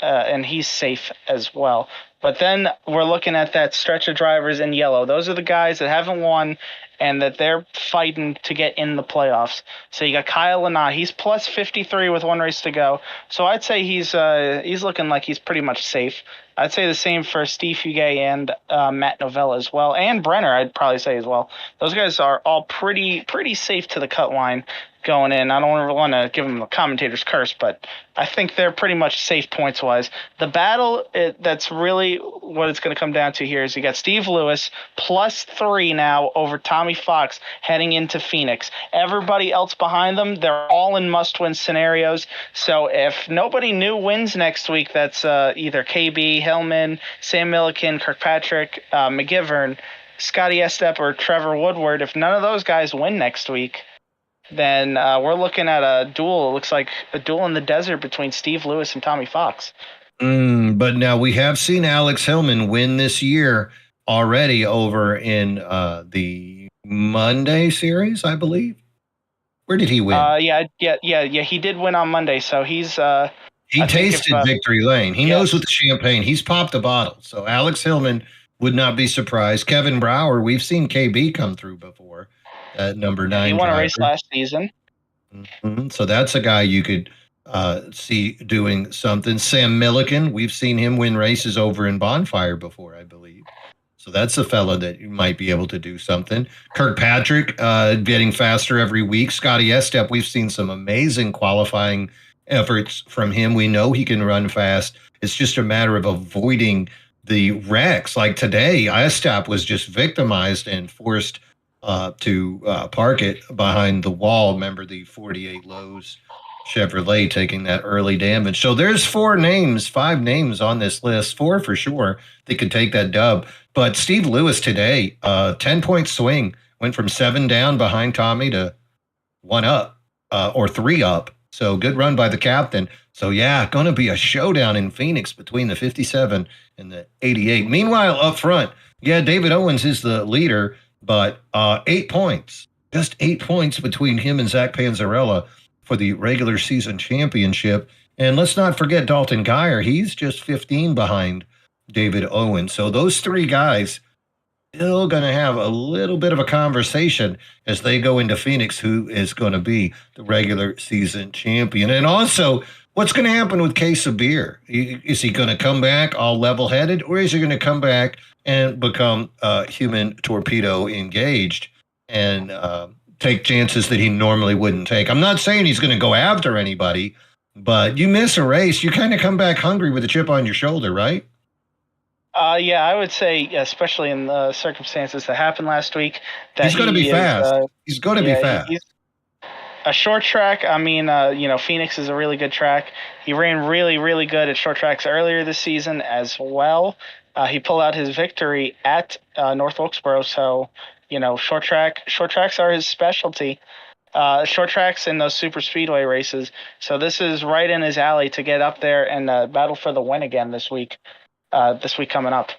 and he's safe as well. But then we're looking at that stretch of drivers in yellow. Those are the guys that haven't won and that they're fighting to get in the playoffs. So you got Kyle Lanat. He's plus 53 with 1 race to go. So I'd say he's looking like he's pretty much safe. I'd say the same for Steve Fugay and Matt Novella as well. And Brenner, I'd probably say as well. Those guys are all pretty safe to the cut line going in. I don't want to give them a commentator's curse, but I think they're pretty much safe points-wise. The battle, that's really what it's going to come down to here is you got Steve Lewis plus 3 now over Tommy Fox heading into Phoenix. Everybody else behind them, they're all in must-win scenarios. So if nobody new wins next week, that's either KB, Hillman, Sam Milliken, Kirkpatrick, McGivern, Scotty Estep, or Trevor Woodward, if none of those guys win next week, then we're looking at a duel. It looks like a duel in the desert between Steve Lewis and Tommy Fox. But now we have seen Alex Hillman win this year already over in the Monday series, I believe. Where did he win? Yeah. He did win on Monday, so he's he tasted victory lane. He knows with the champagne. He's popped the bottle. So Alex Hillman would not be surprised. Kevin Brower, we've seen KB come through before. Number 9. He won a race last season. Mm-hmm. So that's a guy you could see doing something. Sam Milliken, we've seen him win races over in Bonfire before, I believe. So that's a fella that you might be able to do something. Kirkpatrick getting faster every week. Scotty Estep, we've seen some amazing qualifying efforts from him. We know he can run fast. It's just a matter of avoiding the wrecks. Like today, Estep was just victimized and forced to park it behind the wall. Remember the 48 Lowe's Chevrolet taking that early damage. So there's five names on this list, four for sure, that could take that dub. But Steve Lewis today, 10-point swing, went from 7 down behind Tommy to 1 up or 3 up. So good run by the captain. So yeah, going to be a showdown in Phoenix between the 57 and the 88. Meanwhile, up front, yeah, David Owens is the leader, but 8 points, just 8 points between him and Zach Panzarella for the regular season championship. And let's not forget Dalton Geyer. He's just 15 behind David Owens. So those three guys still going to have a little bit of a conversation as they go into Phoenix, who is going to be the regular season champion. And also, what's going to happen with Case of Beer? Is he going to come back all level-headed, or is he going to come back and become human torpedo engaged and take chances that he normally wouldn't take? I'm not saying he's going to go after anybody, but you miss a race, you kind of come back hungry with a chip on your shoulder, right? Yeah, I would say, especially in the circumstances that happened last week, that he's going to be fast. He's going to be fast. A short track, I mean, Phoenix is a really good track. He ran really, really good at short tracks earlier this season as well. He pulled out his victory at North Wilkesboro. So, short tracks are his specialty. Short tracks in those super speedway races. So this is right in his alley to get up there and battle for the win again this week coming up.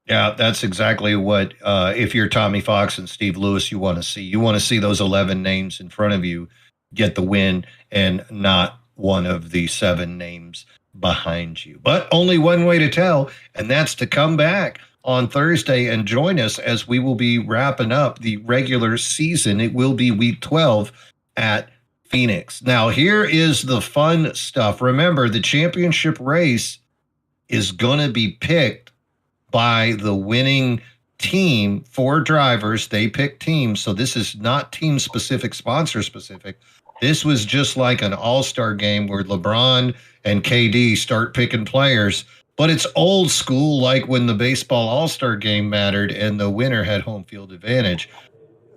Yeah, that's exactly what, if you're Tommy Fox and Steve Lewis, you want to see. You want to see those 11 names in front of you get the win and not one of the 7 names behind you. But only one way to tell, and that's to come back on Thursday and join us as we will be wrapping up the regular season. It will be week 12 at Phoenix. Now, here is the fun stuff. Remember, the championship race is going to be picked by the winning team. 4 drivers, they pick teams. So this is not team specific, sponsor specific. This was just like an all-star game where LeBron and KD start picking players, but it's old school, like when the baseball all-star game mattered and the winner had home field advantage.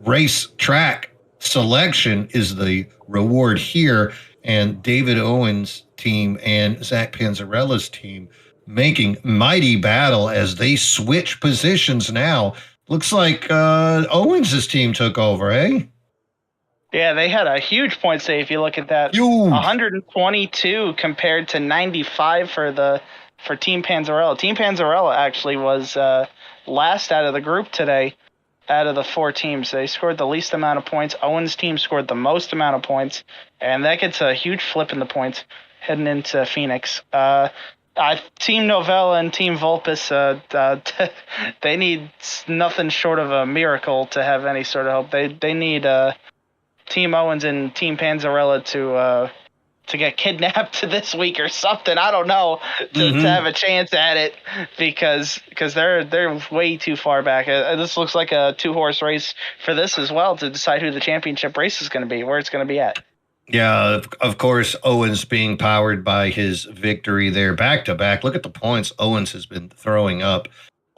Race track selection is the reward here, and David Owens' team and Zach Panzarella's team making mighty battle as they switch positions now. Looks like Owens' team took over, eh? Yeah, they had a huge point save. If you look at that, 122 compared to 95 for Team Panzarella. Team Panzarella actually was last out of the group today. Out of the 4 teams, they scored the least amount of points. Owens' team scored the most amount of points, and that gets a huge flip in the points heading into Phoenix. Team Novella and Team Vulpes, they need nothing short of a miracle to have any sort of hope. They need Team Owens and Team Panzarella to get kidnapped this week or something. I don't know to have a chance at it because they're way too far back. This looks like a 2-horse race for this as well to decide who the championship race is going to be, where it's going to be at. Yeah, of course, Owens being powered by his victory there back to back. Look at the points Owens has been throwing up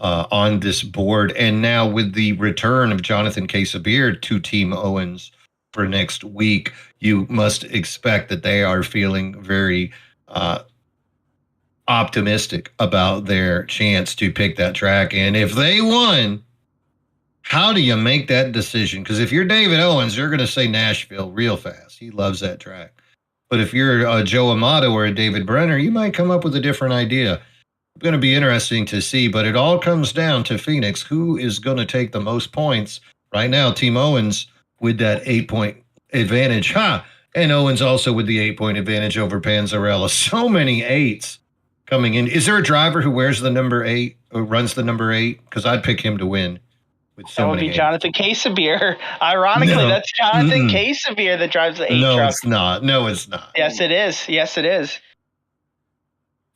on this board. And now with the return of Jonathan Casabier to Team Owens for next week, you must expect that they are feeling very optimistic about their chance to pick that track. And if they won, how do you make that decision? Because if you're David Owens, you're going to say Nashville real fast. He loves that track. But if you're Joe Amato or a David Brenner, you might come up with a different idea. It's going to be interesting to see, but it all comes down to Phoenix. Who is going to take the most points? Right now, Team Owens with that 8-point advantage. And Owens also with the 8-point advantage over Panzarella. So many 8s coming in. Is there a driver who wears the number 8 or runs the number 8? Because I'd pick him to win. That would be Jonathan Casabier. Ironically, that's Jonathan Casabier that drives the 8 truck. No, it's not. Yes, it is. Yes, it is.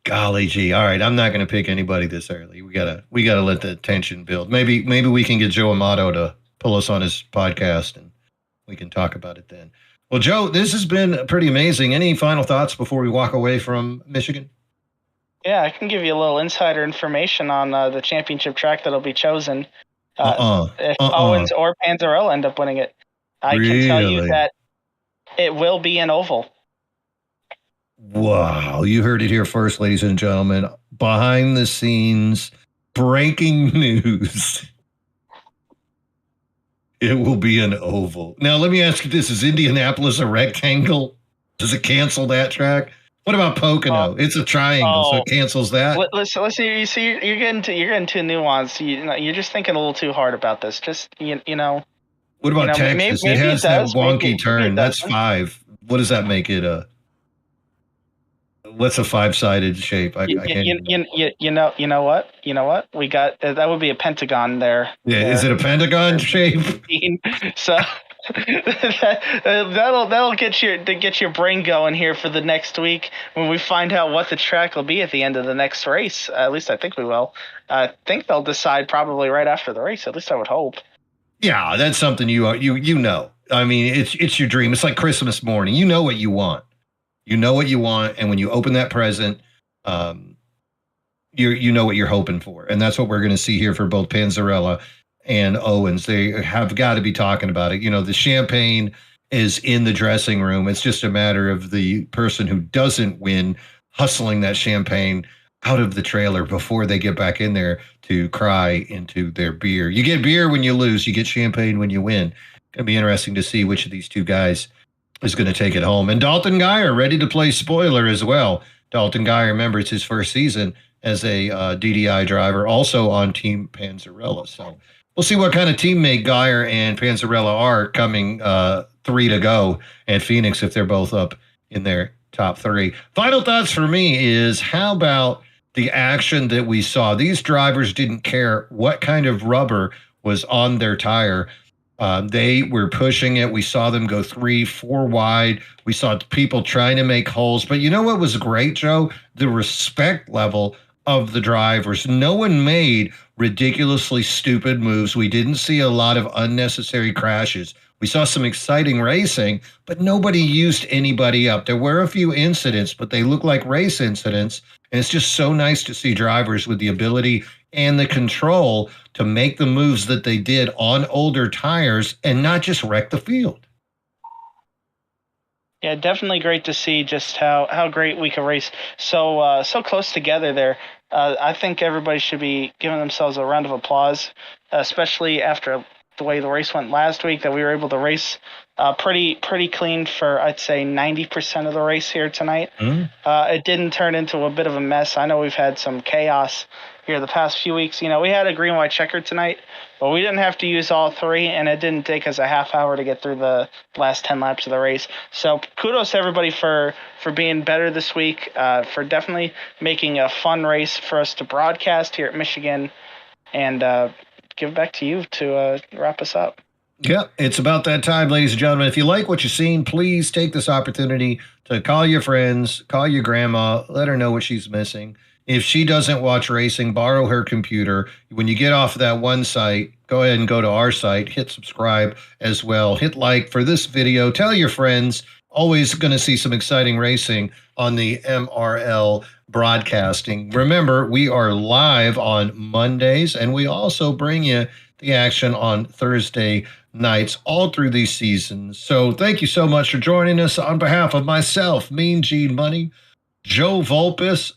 Golly gee. All right, I'm not going to pick anybody this early. We gotta let the tension build. Maybe we can get Joe Amato to pull us on his podcast and we can talk about it then. Well, Joe, this has been pretty amazing. Any final thoughts before we walk away from Michigan? Yeah, I can give you a little insider information on the championship track that'll be chosen. If Owens or Panzarella end up winning it, I can tell you that it will be an oval. Wow, you heard it here first, ladies and gentlemen. Behind the scenes, breaking news. It will be an oval. Now, let me ask you this. Is Indianapolis a rectangle? Does it cancel that track? What about Pocono? It's a triangle, so it cancels that. Listen. You see, you're getting too nuanced. You're just thinking a little too hard about this. Just you know. What about Texas? Maybe it has that wonky turn. That's 5. What does that make it? What's a 5-sided shape? I can't. You know what? We got that would be a pentagon there. Yeah, there. Is it a pentagon shape? So. that'll get your brain going here for the next week when we find out what the track will be at the end of the next race. At least I think we will. I think they'll decide probably right after the race. At least I would hope. Yeah, that's something you know. I mean, it's your dream. It's like Christmas morning. You know what you want. You know what you want, and when you open that present, you know what you're hoping for, and that's what we're going to see here for both Panzarella and Owens. They have got to be talking about it. You know, the champagne is in the dressing room. It's just a matter of the person who doesn't win hustling that champagne out of the trailer before they get back in there to cry into their beer. You get beer when you lose. You get champagne when you win. It'll be interesting to see which of these two guys is going to take it home. And Dalton Geyer ready to play spoiler as well. Dalton Geyer, remember, it's his first season as a DDI driver, also on Team Panzarella. So we'll see what kind of teammate Geyer and Panzarella are coming 3 to go at Phoenix if they're both up in their top 3. Final thoughts for me is, how about the action that we saw? These drivers didn't care what kind of rubber was on their tire. They were pushing it. We saw them go 3, 4 wide. We saw people trying to make holes. But you know what was great, Joe? The respect level of the drivers. No one made ridiculously stupid moves. We didn't see a lot of unnecessary crashes. We saw some exciting racing, but nobody used anybody up. There were a few incidents, but they look like race incidents. And it's just so nice to see drivers with the ability and the control to make the moves that they did on older tires and not just wreck the field. Yeah, definitely great to see just how great we can race so close together there. I think everybody should be giving themselves a round of applause, especially after the way the race went last week, that we were able to race pretty clean for, I'd say, 90% of the race here tonight. It didn't turn into a bit of a mess. I know we've had some chaos here the past few weeks. You know, we had a green, white checker tonight, but we didn't have to use all 3, and it didn't take us a half hour to get through the last 10 laps of the race. So kudos to everybody for being better this week, for definitely making a fun race for us to broadcast here at Michigan, and give it back to you to wrap us up. Yeah, it's about that time, ladies and gentlemen. If you like what you've seen, please take this opportunity to call your friends, call your grandma, let her know what she's missing. If she doesn't watch racing, borrow her computer. When you get off of that one site, go ahead and go to our site, hit subscribe as well, hit like for this video, tell your friends. Always going to see some exciting racing on the MRL broadcasting. Remember, we are live on Mondays, and we also bring you the action on Thursday nights all through these seasons. So thank you so much for joining us. On behalf of myself, Mean Gene Money, Joe Volpis,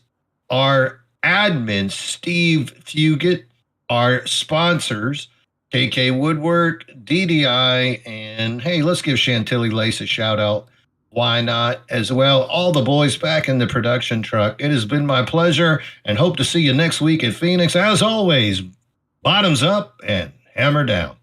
our admin, Steve Fugit, our sponsors, KK Woodwork, DDI, and hey, let's give Chantilly Lace a shout out. Why not? As well, all the boys back in the production truck. It has been my pleasure, and hope to see you next week at Phoenix. As always, bottoms up and hammer down.